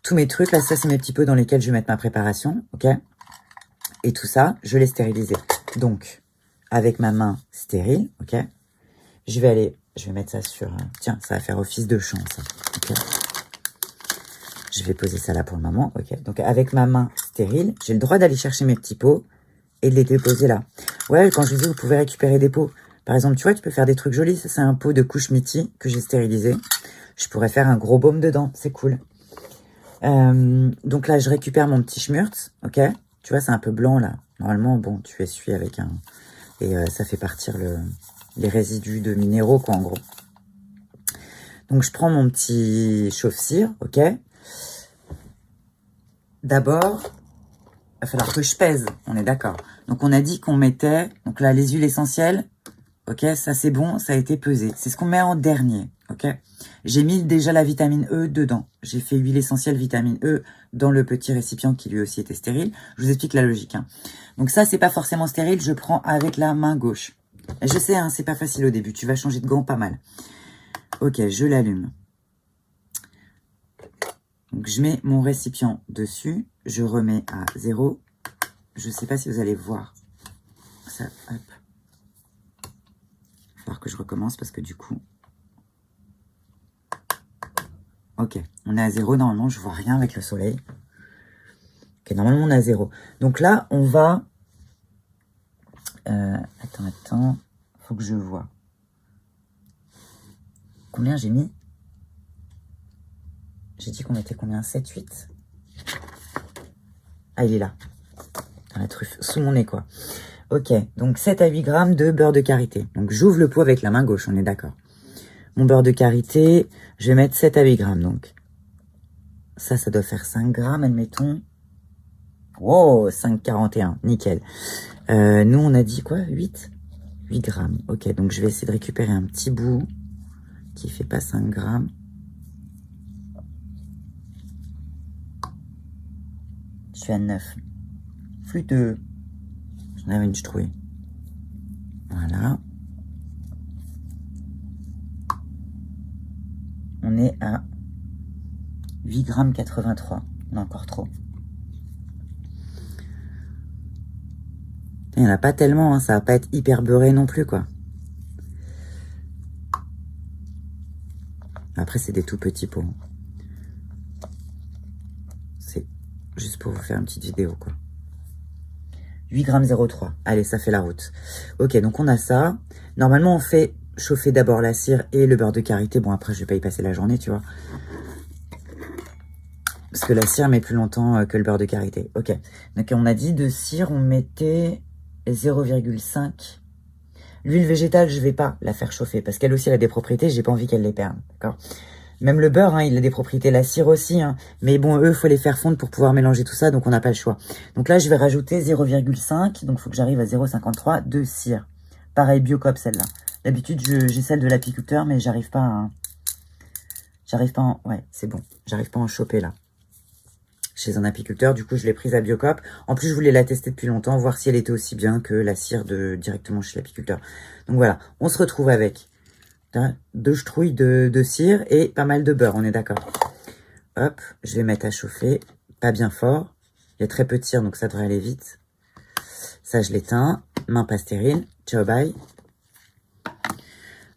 A: Tous mes trucs, là, ça, c'est mes petits pots dans lesquels je vais mettre ma préparation, ok? Et tout ça, je l'ai stérilisé. Donc, avec ma main stérile, ok? Je vais mettre ça sur... Tiens, ça va faire office de champ, ça. Okay. Je vais poser ça là pour le moment. Ok. Donc, avec ma main stérile, j'ai le droit d'aller chercher mes petits pots et de les déposer là. Ouais, quand je vous dis, vous pouvez récupérer des pots. Par exemple, tu vois, tu peux faire des trucs jolis. Ça, c'est un pot de couche Miti que j'ai stérilisé. Je pourrais faire un gros baume dedans. C'est cool. Donc là, je récupère mon petit schmurtz. Ok. Tu vois, c'est un peu blanc là. Normalement, bon, tu essuies avec un... Et ça fait partir les résidus de minéraux, quoi, en gros. Donc, je prends mon petit chauffe-cire, ok? D'abord, il va falloir que je pèse, on est d'accord. Donc, on a dit qu'on mettait, donc là, les huiles essentielles, ok? Ça, c'est bon, ça a été pesé. C'est ce qu'on met en dernier, ok? J'ai mis déjà la vitamine E dedans. J'ai fait huile essentielle, vitamine E dans le petit récipient qui lui aussi était stérile. Je vous explique la logique, hein. Donc ça, c'est pas forcément stérile, je prends avec la main gauche. Je sais, hein, c'est pas facile au début, tu vas changer de gant pas mal. Ok, je l'allume. Donc, je mets mon récipient dessus. Je remets à 0. Je sais pas si vous allez voir. Ça, hop. Il va falloir que je recommence parce que du coup... Ok, on est à 0. Normalement, je vois rien avec le soleil. Ok, normalement, on est à 0. Donc là, on va... Attends. Faut que je vois. Combien j'ai mis? J'ai dit qu'on mettait combien? 7, 8? Ah, il est là. Dans la truffe. Sous mon nez, quoi. Ok, donc 7 à 8 grammes de beurre de karité. Donc, j'ouvre le pot avec la main gauche, on est d'accord. Mon beurre de karité, je vais mettre 7 à 8 grammes, donc. Ça doit faire 5 grammes, admettons. Wow, 5,41, nickel. Nous, on a dit quoi? 8 grammes. Ok, donc je vais essayer de récupérer un petit bout qui fait pas 5 grammes. Je suis à 9. Flûteux. J'en avais une, je trouvais. Voilà. On est à 8 grammes 83. Non, encore trop. Il n'y en a pas tellement, hein, ça va pas être hyper beurré non plus, quoi. Après, c'est des tout petits pots. C'est juste pour vous faire une petite vidéo, quoi. 8,03 g. Allez, ça fait la route. Ok, donc on a ça. Normalement, on fait chauffer d'abord la cire et le beurre de karité. Bon, après, je vais pas y passer la journée, tu vois. Parce que la cire met plus longtemps que le beurre de karité. Ok. Donc, on a dit de cire, on mettait 0,5. L'huile végétale, je vais pas la faire chauffer. Parce qu'elle aussi, elle a des propriétés. J'ai pas envie qu'elle les perde. D'accord. Même le beurre, hein, il a des propriétés. La cire aussi. Hein. Mais bon, eux, il faut les faire fondre pour pouvoir mélanger tout ça. Donc, on n'a pas le choix. Donc là, je vais rajouter 0,5. Donc, il faut que j'arrive à 0,53 de cire. Pareil, Biocop, celle-là. D'habitude, j'ai celle de l'apiculteur, mais j'arrive pas à... Ouais, c'est bon. J'arrive pas à en choper, là. Chez un apiculteur, du coup, je l'ai prise à Biocop. En plus, je voulais la tester depuis longtemps, voir si elle était aussi bien que la cire directement chez l'apiculteur. Donc voilà, on se retrouve avec 2 chetrouilles de cire et pas mal de beurre, on est d'accord. Hop, je vais mettre à chauffer, pas bien fort. Il y a très peu de cire, donc ça devrait aller vite. Ça, je l'éteins. Main pas stérile. Ciao, bye.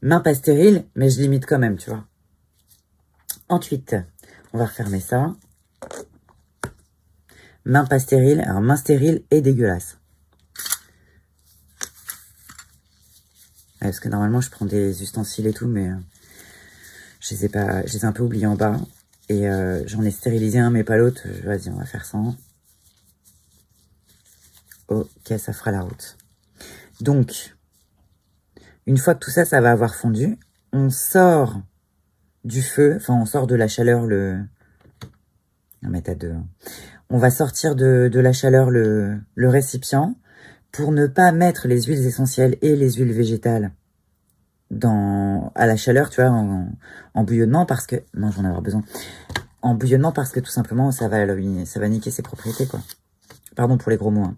A: Main pas stérile, mais je limite quand même, tu vois. Ensuite, on va refermer ça. Main pas stérile. Alors, main stérile et dégueulasse. Ouais, parce que normalement, je prends des ustensiles et tout, mais je les ai un peu oubliés en bas. Et j'en ai stérilisé un, mais pas l'autre. Vas-y, on va faire ça. Ok, ça fera la route. Donc, une fois que tout ça, ça va avoir fondu, on sort du feu, enfin, on sort de la chaleur on va mettre à 2. On va sortir de la chaleur le récipient pour ne pas mettre les huiles essentielles et les huiles végétales à la chaleur, tu vois, en bouillonnement, parce que... Non, j'en ai avoir besoin. En bouillonnement, parce que tout simplement, ça va niquer ses propriétés, quoi. Pardon pour les gros mots, hein.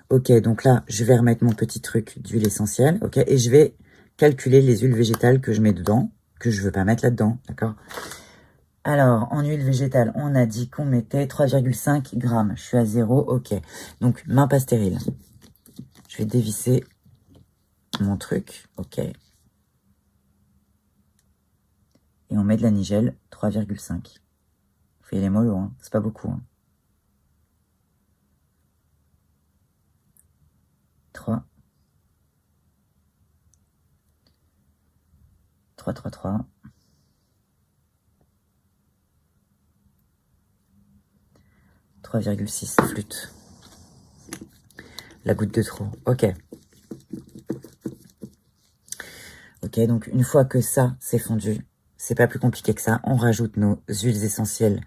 A: Ok, donc là, je vais remettre mon petit truc d'huile essentielle, ok, et je vais calculer les huiles végétales que je mets dedans, que je veux pas mettre là-dedans, d'accord. Alors, en huile végétale, on a dit qu'on mettait 3,5 grammes. Je suis à 0, ok. Donc, main pas stérile. Je vais dévisser mon truc, ok. Et on met de la nigelle, 3,5. Faut y aller mollo, hein, c'est pas beaucoup, hein. 3. 3, 3, 3. 3,6 flûte. La goutte de trop. Ok. Ok, donc une fois que ça, c'est fondu, c'est pas plus compliqué que ça. On rajoute nos huiles essentielles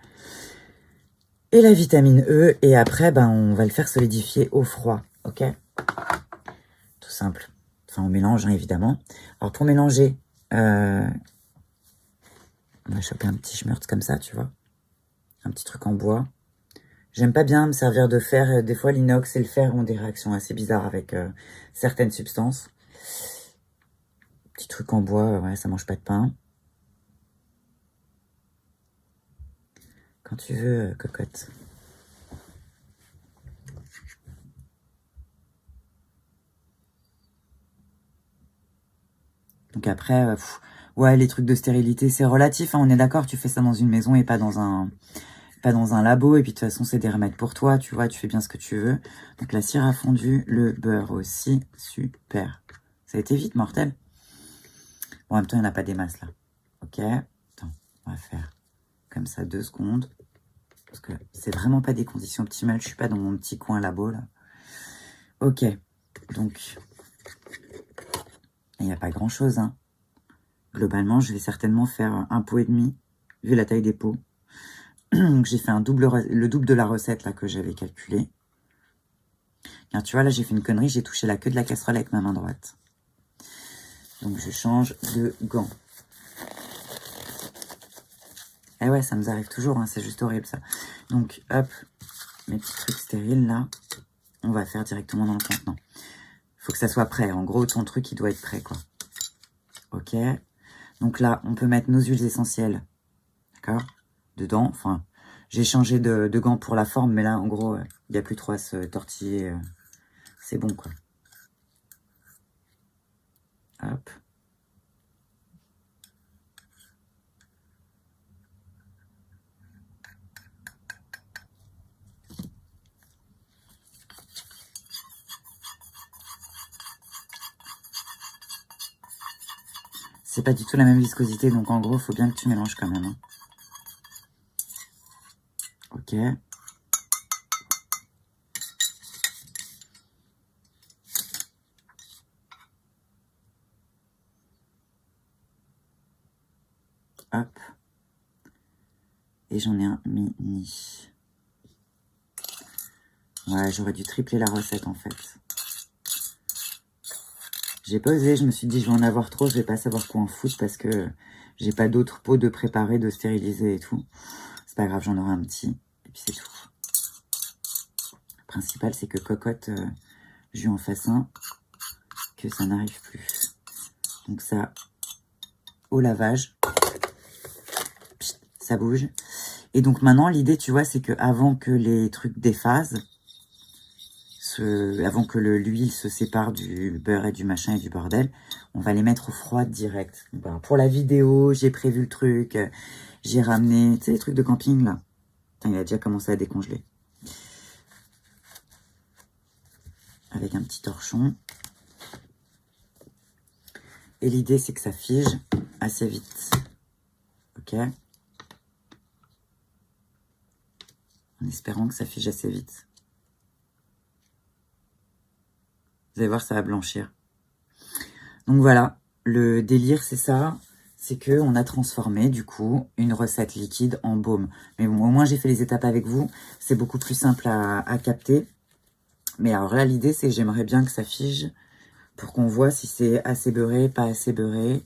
A: et la vitamine E. Et après, ben, on va le faire solidifier au froid. Ok? Tout simple. Enfin, on mélange, hein, évidemment. Alors, pour mélanger, on va choper un petit schmurtz comme ça, tu vois. Un petit truc en bois. J'aime pas bien me servir de fer. Des fois, l'inox et le fer ont des réactions assez bizarres avec certaines substances. Petit truc en bois, ouais, ça mange pas de pain. Quand tu veux, cocotte. Donc après, ouais, les trucs de stérilité, c'est relatif, hein, on est d'accord, tu fais ça dans une maison et pas dans un labo. Et puis de toute façon, c'est des remèdes pour toi, tu vois, tu fais bien ce que tu veux. Donc la cire a fondu, le beurre aussi, super. Ça a été vite, mortel. Bon, en même temps, il n'y en a pas des masses, là. Ok, attends, on va faire comme ça 2 secondes. Parce que c'est vraiment pas des conditions optimales, je suis pas dans mon petit coin labo, là. Ok, donc, il n'y a pas grand-chose, hein. Globalement, je vais certainement faire 1,5 pot, vu la taille des pots. Donc, j'ai fait le double de la recette là que j'avais calculé. Car tu vois, là, j'ai fait une connerie, j'ai touché la queue de la casserole avec ma main droite. Donc, je change de gant. Eh ouais, ça nous arrive toujours, hein, c'est juste horrible, ça. Donc, hop, mes petits trucs stériles, là, on va faire directement dans le contenant. Il faut que ça soit prêt. En gros, ton truc, il doit être prêt, quoi. Ok. Donc là, on peut mettre nos huiles essentielles, d'accord, dedans. Enfin, j'ai changé de gant pour la forme, mais là, en gros, il n'y a plus trop à se tortiller C'est bon, quoi. Hop. C'est pas du tout la même viscosité, donc en gros, il faut bien que tu mélanges quand même. Hein. Ok. Hop. Et j'en ai un mini. Ouais, j'aurais dû tripler la recette en fait. J'ai pas osé, je me suis dit je vais en avoir trop, je vais pas savoir quoi en foutre parce que j'ai pas d'autres pots de préparer, de stériliser et tout. C'est pas grave, j'en aurai un petit et puis c'est tout. Le principal c'est que cocotte, je lui en fasse un, que ça n'arrive plus. Donc ça, au lavage, ça bouge. Et donc maintenant l'idée tu vois c'est que avant que les trucs déphasent, avant que l'huile se sépare du beurre et du machin et du bordel, on va les mettre au froid direct. Voilà. Pour la vidéo, j'ai prévu le truc, j'ai ramené, tu sais, les trucs de camping là. Putain, il a déjà commencé à décongeler. Avec un petit torchon. Et l'idée, c'est que ça fige assez vite. Ok? En espérant que ça fige assez vite. Vous allez voir, ça va blanchir. Donc voilà, le délire, c'est ça. C'est que on a transformé, du coup, une recette liquide en baume. Mais bon, au moins, j'ai fait les étapes avec vous. C'est beaucoup plus simple à capter. Mais alors là, l'idée, c'est que j'aimerais bien que ça fige pour qu'on voit si c'est assez beurré, pas assez beurré.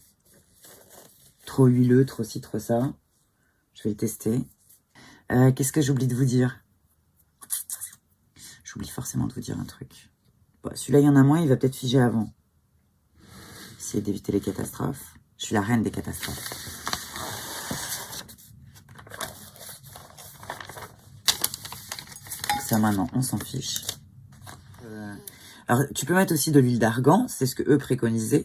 A: Trop huileux, trop ci, trop ça. Je vais le tester. Qu'est-ce que j'oublie de vous dire? J'oublie forcément de vous dire un truc. Bon, celui-là, il y en a moins, il va peut-être figer avant. Essayer d'éviter les catastrophes. Je suis la reine des catastrophes. Donc ça, maintenant, on s'en fiche. Alors, tu peux mettre aussi de l'huile d'argan, c'est ce que eux préconisaient,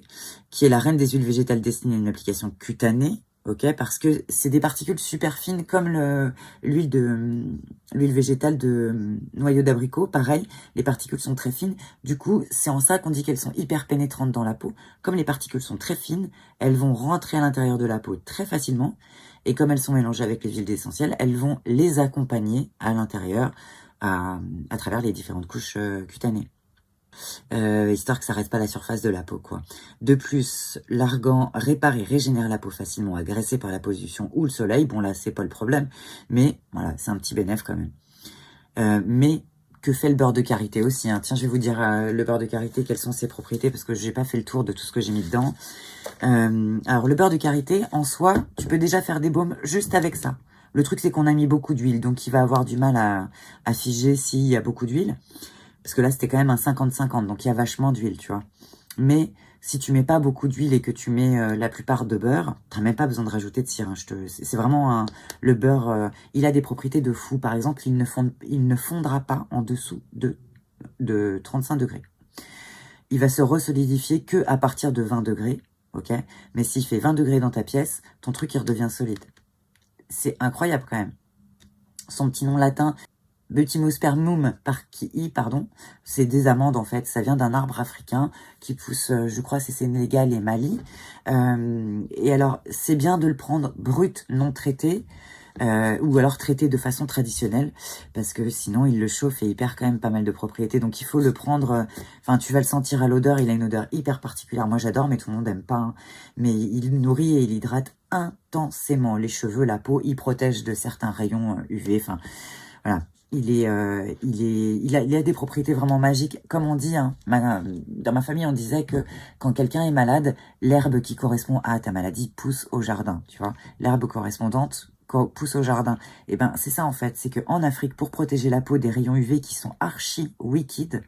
A: qui est la reine des huiles végétales destinées à une application cutanée, ok, parce que c'est des particules super fines comme l'huile végétale de noyau d'abricot. Pareil, les particules sont très fines. Du coup, c'est en ça qu'on dit qu'elles sont hyper pénétrantes dans la peau. Comme les particules sont très fines, elles vont rentrer à l'intérieur de la peau très facilement. Et comme elles sont mélangées avec les huiles essentielles, elles vont les accompagner à l'intérieur à travers les différentes couches cutanées. Histoire que ça reste pas à la surface de la peau, quoi. De plus, l'argan répare et régénère la peau facilement agressée par la pollution ou le soleil. Bon, là, c'est pas le problème, mais voilà, c'est un petit bénéfice quand même. Mais que fait le beurre de karité aussi, hein. Tiens, je vais vous dire le beurre de karité, quelles sont ses propriétés, parce que j'ai pas fait le tour de tout ce que j'ai mis dedans. Alors, le beurre de karité, en soi, tu peux déjà faire des baumes juste avec ça. Le truc, c'est qu'on a mis beaucoup d'huile, donc il va avoir du mal à figer s'il y a beaucoup d'huile. Parce que là, c'était quand même un 50-50, donc il y a vachement d'huile, tu vois. Mais si tu mets pas beaucoup d'huile et que tu mets la plupart de beurre, t'as même pas besoin de rajouter de cire. Hein, c'est vraiment le beurre, il a des propriétés de fou. Par exemple, il ne fondra pas en dessous de 35 degrés. Il va se resolidifier que à partir de 20 degrés, ok. Mais s'il fait 20 degrés dans ta pièce, ton truc, il redevient solide. C'est incroyable quand même. Son petit nom latin... Butymuspermum parkii, pardon, c'est des amandes en fait, ça vient d'un arbre africain qui pousse, je crois c'est Sénégal et Mali. Et alors c'est bien de le prendre brut, non traité, ou alors traité de façon traditionnelle, parce que sinon il le chauffe et il perd quand même pas mal de propriétés. Donc il faut le prendre, enfin tu vas le sentir à l'odeur, il a une odeur hyper particulière. Moi j'adore, mais tout le monde aime pas. Hein. Mais il nourrit et il hydrate intensément les cheveux, la peau, il protège de certains rayons UV, enfin voilà. Il a des propriétés vraiment magiques. Comme on dit, hein, dans ma famille, on disait que quand quelqu'un est malade, l'herbe qui correspond à ta maladie pousse au jardin, tu vois. L'herbe correspondante pousse au jardin. Et ben, c'est ça en fait. C'est qu'en Afrique, pour protéger la peau des rayons UV qui sont archi wicked,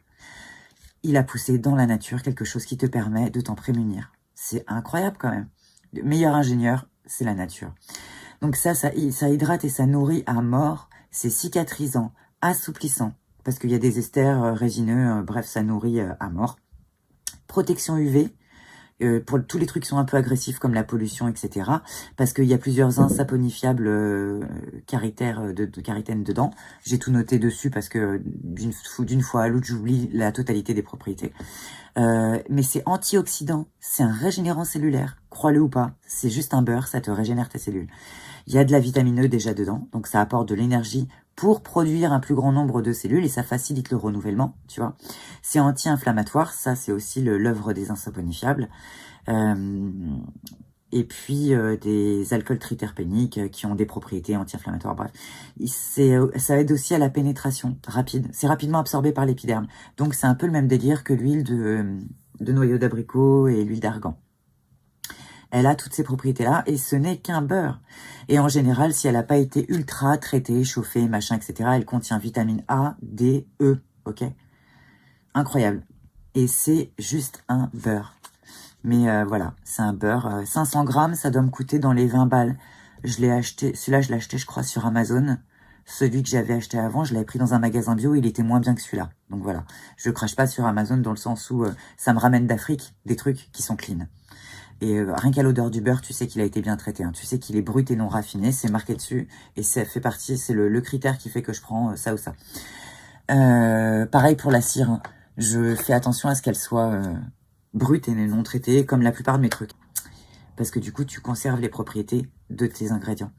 A: il a poussé dans la nature quelque chose qui te permet de t'en prémunir. C'est incroyable quand même. Le meilleur ingénieur, c'est la nature. Donc ça hydrate et ça nourrit à mort. C'est cicatrisant, assouplissant. parce qu'il y a des esters résineux, bref, ça nourrit à mort. Protection UV, pour tous les trucs qui sont un peu agressifs comme la pollution, etc. Parce qu'il y a plusieurs insaponifiables caritères de caritaine dedans. J'ai tout noté dessus parce que d'une fois à l'autre, j'oublie la totalité des propriétés. Mais c'est antioxydant, c'est un régénérant cellulaire, crois-le ou pas, c'est juste un beurre, ça te régénère tes cellules. Il y a de la vitamine E déjà dedans, donc ça apporte de l'énergie pour produire un plus grand nombre de cellules et ça facilite le renouvellement, tu vois. C'est anti-inflammatoire, ça c'est aussi l'œuvre des insaponifiables. Et puis des alcools triterpéniques qui ont des propriétés anti-inflammatoires. Bref, ça aide aussi à la pénétration rapide. C'est rapidement absorbé par l'épiderme. Donc c'est un peu le même délire que l'huile de noyau d'abricot et l'huile d'argan. Elle a toutes ces propriétés-là et ce n'est qu'un beurre. Et en général, si elle n'a pas été ultra traitée, chauffée, machin, etc., elle contient vitamine A, D, E, ok? Incroyable. Et c'est juste un beurre. Mais voilà, c'est un beurre. 500 grammes, ça doit me coûter dans les 20 balles. Je l'ai acheté, celui-là, je l'ai acheté, je crois, sur Amazon. Celui que j'avais acheté avant, je l'avais pris dans un magasin bio, il était moins bien que celui-là. Donc voilà, je crache pas sur Amazon dans le sens où ça me ramène d'Afrique des trucs qui sont clean. Et rien qu'à l'odeur du beurre, tu sais qu'il a été bien traité. Hein. Tu sais qu'il est brut et non raffiné, c'est marqué dessus. Et ça fait partie, c'est le critère qui fait que je prends ça ou ça. Pareil pour la cire. Hein. Je fais attention à ce qu'elle soit brute et non traitée, comme la plupart de mes trucs. Parce que du coup, tu conserves les propriétés de tes ingrédients.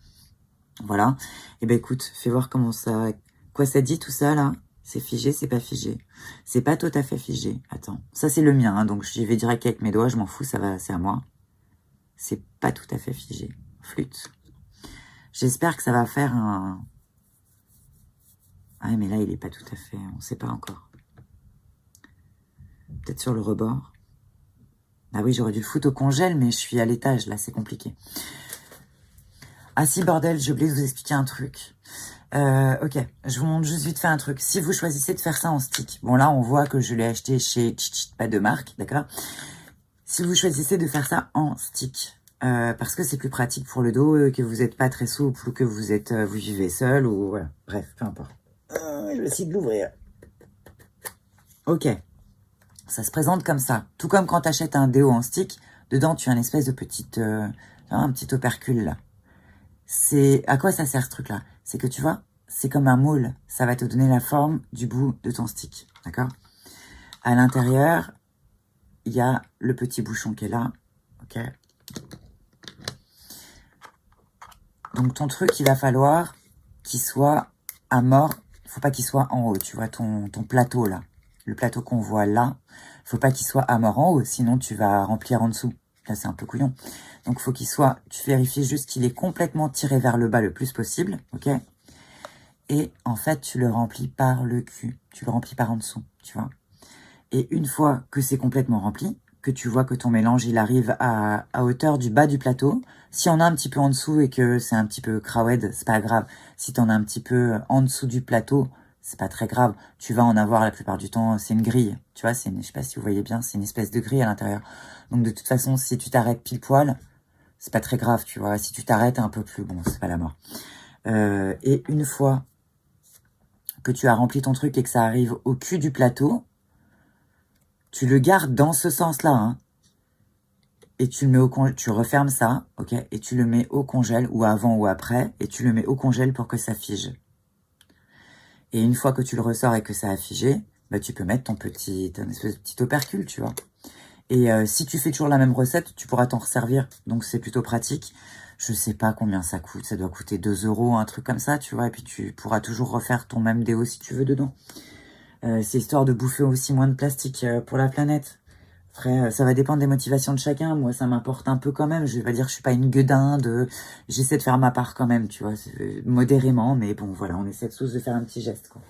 A: Voilà. Et ben écoute, fais voir comment ça... Quoi ça dit tout ça, là? C'est figé, c'est pas figé. C'est pas tout à fait figé. Attends. Ça, c'est le mien, hein, donc j'y vais direct avec mes doigts, je m'en fous, ça va, c'est à moi. C'est pas tout à fait figé. Flûte. J'espère que ça va faire un... Ah, mais là, il est pas tout à fait... On sait pas encore. Peut-être sur le rebord. Ah oui, j'aurais dû le foutre au congèle, mais je suis à l'étage, là, c'est compliqué. Ah si, bordel, j'ai oublié de vous expliquer un truc. Ok, je vous montre juste vite fait un truc. Si vous choisissez de faire ça en stick, bon là, on voit que je l'ai acheté chez pas de marque, d'accord? Si vous choisissez de faire ça en stick, parce que c'est plus pratique pour le dos, que vous n'êtes pas très souple, ou que vous êtes, vous vivez seul, ou voilà, bref, peu importe. Je vais essayer de l'ouvrir. Ok. Ça se présente comme ça. Tout comme quand tu achètes un déo en stick, dedans tu as une espèce de petite, un petit opercule là. C'est à quoi ça sert ce truc là? C'est que tu vois, c'est comme un moule. Ça va te donner la forme du bout de ton stick, d'accord? À l'intérieur, il y a le petit bouchon qui est là, ok? Donc ton truc, il va falloir qu'il soit à mort. Il faut pas qu'il soit en haut, tu vois, ton plateau là. Le plateau qu'on voit là, faut pas qu'il soit à mort en haut, sinon tu vas remplir en dessous. Là, c'est un peu couillon. Donc, faut qu'il soit, tu vérifies juste qu'il est complètement tiré vers le bas le plus possible, ok? Et en fait, tu le remplis par le cul. Tu le remplis par en dessous, tu vois? Et une fois que c'est complètement rempli, que tu vois que ton mélange, il arrive à hauteur du bas du plateau, si on a un petit peu en dessous et que c'est un petit peu crowded, c'est pas grave. Si t'en as un petit peu en dessous du plateau, c'est pas très grave. Tu vas en avoir la plupart du temps, c'est une grille. Tu vois, je sais pas si vous voyez bien, c'est une espèce de grille à l'intérieur. Donc de toute façon, si tu t'arrêtes pile poil, c'est pas très grave, tu vois. Si tu t'arrêtes un peu plus, bon, c'est pas la mort. Et une fois que tu as rempli ton truc et que ça arrive au cul du plateau, tu le gardes dans ce sens-là, hein. Et tu le mets tu refermes ça, ok, et tu le mets au congèle, ou avant ou après, et tu le mets au congèle pour que ça fige. Et une fois que tu le ressors et que ça a figé, bah tu peux mettre ton espèce de petit opercule, tu vois. Et si tu fais toujours la même recette, tu pourras t'en resservir. Donc c'est plutôt pratique. Je sais pas combien ça coûte. Ça doit coûter 2 €, un truc comme ça, tu vois. Et puis tu pourras toujours refaire ton même déo si tu veux dedans. C'est histoire de bouffer aussi moins de plastique pour la planète. Après, ça va dépendre des motivations de chacun. Moi, ça m'importe un peu quand même. Je vais pas dire que je suis pas une gueudin. J'essaie de faire ma part quand même, tu vois. Modérément, mais bon, voilà. On essaie tous de faire un petit geste, quoi.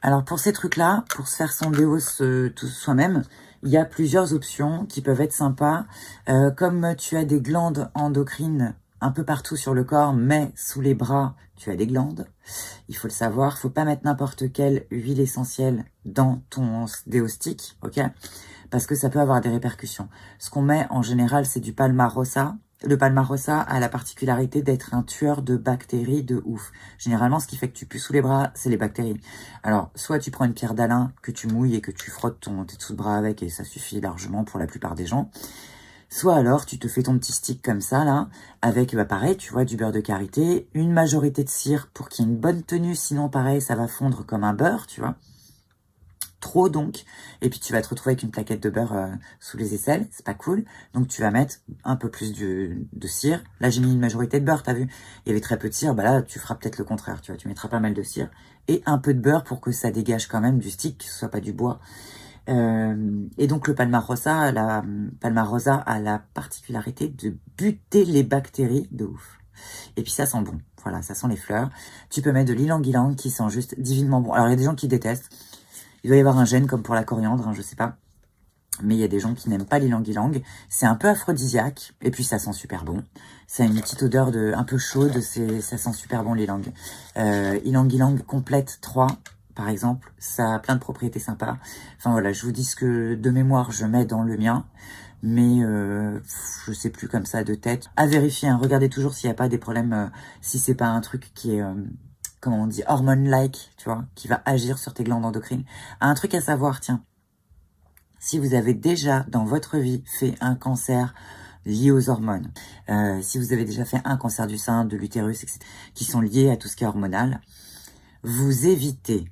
A: Alors, pour ces trucs-là, pour se faire son déo tout soi-même, il y a plusieurs options qui peuvent être sympas. Comme tu as des glandes endocrines un peu partout sur le corps, mais sous les bras, tu as des glandes. Il faut le savoir, faut pas mettre n'importe quelle huile essentielle dans ton déo stick, ok? Parce que ça peut avoir des répercussions. Ce qu'on met en général, c'est du Palmarosa, Le Palmarosa a la particularité d'être un tueur de bactéries de ouf. Généralement, ce qui fait que tu pues sous les bras, c'est les bactéries. Alors, soit tu prends une pierre d'Alain que tu mouilles et que tu frottes tes dessous de bras avec et ça suffit largement pour la plupart des gens. Soit alors, tu te fais ton petit stick comme ça, là, avec, bah pareil, tu vois, du beurre de karité, une majorité de cire pour qu'il y ait une bonne tenue, sinon, pareil, ça va fondre comme un beurre, tu vois. Trop donc, et puis tu vas te retrouver avec une plaquette de beurre sous les aisselles, c'est pas cool. Donc tu vas mettre un peu plus de cire. Là j'ai mis une majorité de beurre, t'as vu? Il y avait très peu de cire, bah là tu feras peut-être le contraire, tu vois, tu mettras pas mal de cire. Et un peu de beurre pour que ça dégage quand même du stick, que ce soit pas du bois. Et donc le Palmarosa a la particularité de buter les bactéries de ouf. Et puis ça sent bon, voilà, ça sent les fleurs. Tu peux mettre de l'ylang-ylang qui sent juste divinement bon. Alors il y a des gens qui détestent. Il doit y avoir un gène comme pour la coriandre, hein, je sais pas. Mais il y a des gens qui n'aiment pas l'ylang-ylang. C'est un peu aphrodisiaque. Et puis ça sent super bon. Ça a une petite odeur un peu chaude. Ça sent super bon l'ylang. Ylang-ylang complète 3, par exemple. Ça a plein de propriétés sympas. Enfin voilà, je vous dis ce que de mémoire je mets dans le mien. Mais je sais plus comme ça de tête. À vérifier, hein, regardez toujours s'il n'y a pas des problèmes. Si c'est pas un truc qui est... comment on dit, hormone-like, tu vois, qui va agir sur tes glandes endocrines. Un truc à savoir, tiens, si vous avez déjà dans votre vie fait un cancer lié aux hormones, si vous avez déjà fait un cancer du sein, de l'utérus, etc., qui sont liés à tout ce qui est hormonal, vous évitez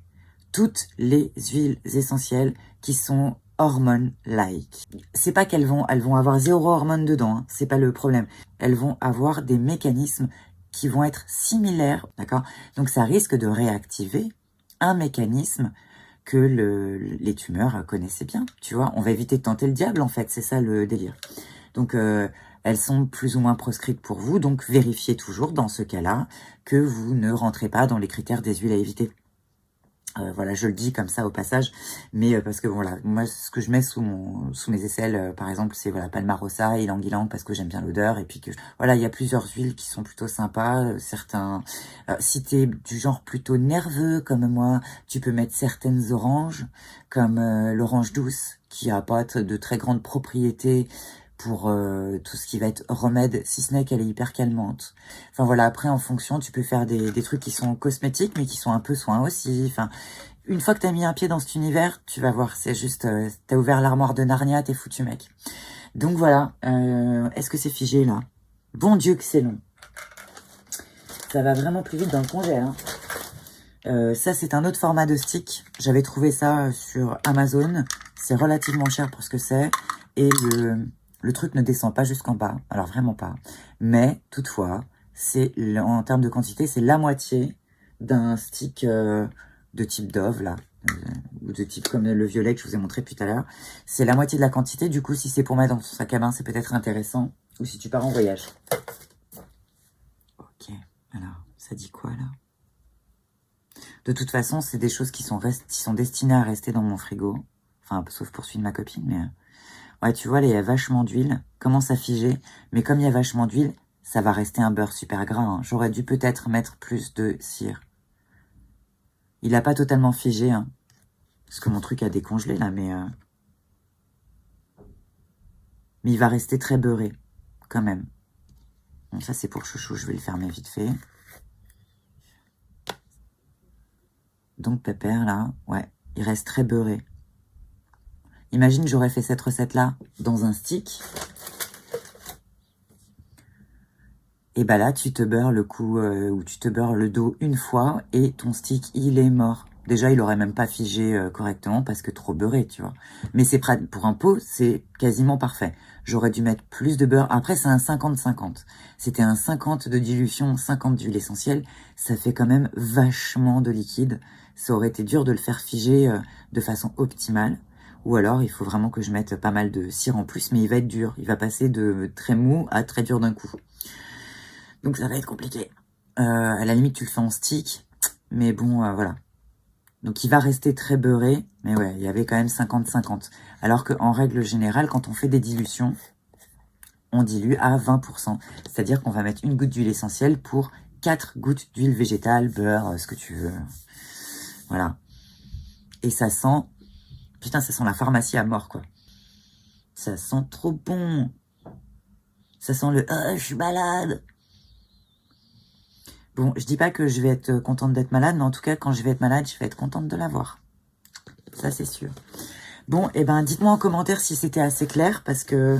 A: toutes les huiles essentielles qui sont hormones-like. C'est pas elles vont avoir zéro hormone dedans, hein, c'est pas le problème. Elles vont avoir des mécanismes qui vont être similaires, d'accord? Donc ça risque de réactiver un mécanisme que les tumeurs connaissaient bien, tu vois? On va éviter de tenter le diable, en fait, c'est ça le délire. Donc elles sont plus ou moins proscrites pour vous, donc vérifiez toujours dans ce cas-là que vous ne rentrez pas dans les critères des huiles à éviter. Voilà, je le dis comme ça au passage, mais parce que voilà, moi ce que je mets sous mes aisselles, par exemple, c'est voilà Palmarosa, ylang-ylang parce que j'aime bien l'odeur et puis que voilà, il y a plusieurs huiles qui sont plutôt sympas. Certains, si t'es du genre plutôt nerveux comme moi, tu peux mettre certaines oranges comme l'orange douce qui a pas de très grandes propriétés pour tout ce qui va être remède, si ce n'est qu'elle est hyper calmante. Enfin voilà, après en fonction, tu peux faire des trucs qui sont cosmétiques, mais qui sont un peu soins aussi. Enfin, une fois que t'as mis un pied dans cet univers, tu vas voir, c'est juste, t'as ouvert l'armoire de Narnia, t'es foutu mec. Donc voilà, est-ce que c'est figé là? Bon Dieu que c'est long. Ça va vraiment plus vite dans le congé, hein. Ça c'est un autre format de stick. J'avais trouvé ça sur Amazon. C'est relativement cher pour ce que c'est. Et le truc ne descend pas jusqu'en bas, alors vraiment pas. Mais toutefois, en termes de quantité, c'est la moitié d'un stick de type Dove, là, ou de type comme le violet que je vous ai montré tout à l'heure. C'est la moitié de la quantité, du coup, si c'est pour mettre dans ton sac à main, c'est peut-être intéressant, ou si tu pars en voyage. Ok, alors, ça dit quoi, là? De toute façon, c'est des choses qui sont destinées à rester dans mon frigo. Enfin, sauf pour celui de ma copine, mais... Ouais, tu vois, là, il y a vachement d'huile, commence à figer, mais comme il y a vachement d'huile, ça va rester un beurre super gras, hein. J'aurais dû peut-être mettre plus de cire. Il a pas totalement figé, hein, parce que mon truc a décongelé, là, mais il va rester très beurré, quand même. Bon, ça, c'est pour chouchou, je vais le fermer vite fait. Donc, pépère, là, ouais, il reste très beurré. Imagine, j'aurais fait cette recette-là dans un stick. Et bah là, tu te beurres le cou ou tu te beurres le dos une fois et ton stick, il est mort. Déjà, il aurait même pas figé correctement parce que trop beurré, tu vois. Mais c'est pour un pot, c'est quasiment parfait. J'aurais dû mettre plus de beurre. Après, c'est un 50-50. C'était un 50 de dilution, 50 d'huile essentielle. Ça fait quand même vachement de liquide. Ça aurait été dur de le faire figer de façon optimale. Ou alors, il faut vraiment que je mette pas mal de cire en plus, mais il va être dur. Il va passer de très mou à très dur d'un coup. Donc ça va être compliqué. À la limite, tu le fais en stick, mais bon, voilà. Donc il va rester très beurré, mais ouais, il y avait quand même 50-50. Alors qu'en règle générale, quand on fait des dilutions, on dilue à 20%. C'est-à-dire qu'on va mettre une goutte d'huile essentielle pour 4 gouttes d'huile végétale, beurre, ce que tu veux. Voilà. Et ça sent... Putain, ça sent la pharmacie à mort, quoi. Ça sent trop bon. Ça sent le « je suis malade ». Bon, je dis pas que je vais être contente d'être malade, mais en tout cas, quand je vais être malade, je vais être contente de l'avoir. Ça, c'est sûr. Bon, et ben, dites-moi en commentaire si c'était assez clair, parce que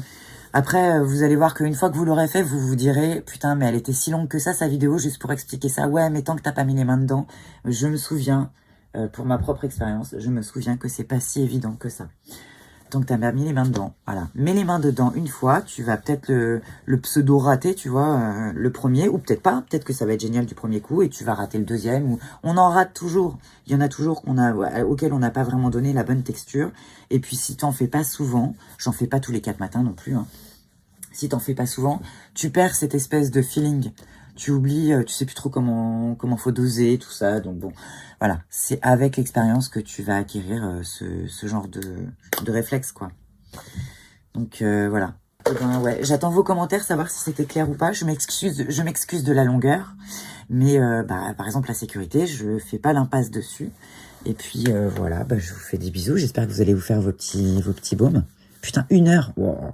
A: après, vous allez voir qu'une fois que vous l'aurez fait, vous vous direz « Putain, mais elle était si longue que ça, sa vidéo, juste pour expliquer ça. Ouais, mais tant que t'as pas mis les mains dedans, je me souviens, pour ma propre expérience, je me souviens que c'est pas si évident que ça. » Donc, tu as mis les mains dedans. Voilà. Mets les mains dedans une fois. Tu vas peut-être le pseudo rater, tu vois, le premier. Ou peut-être pas. Peut-être que ça va être génial du premier coup et tu vas rater le deuxième. Ou on en rate toujours. Il y en a toujours auxquels on n'a pas vraiment donné la bonne texture. Et puis, si t'en fais pas souvent, j'en fais pas tous les 4 matins non plus, hein. Si t'en fais pas souvent, tu perds cette espèce de feeling. Tu oublies, tu sais plus trop comment faut doser, tout ça. Donc bon, voilà. C'est avec l'expérience que tu vas acquérir ce genre de réflexe, quoi. Donc voilà. Et ben ouais, j'attends vos commentaires, savoir si c'était clair ou pas. Je m'excuse de la longueur. Mais par exemple, la sécurité, je fais pas l'impasse dessus. Et puis voilà, je vous fais des bisous. J'espère que vous allez vous faire vos petits baumes. Putain, 1 heure. Wow.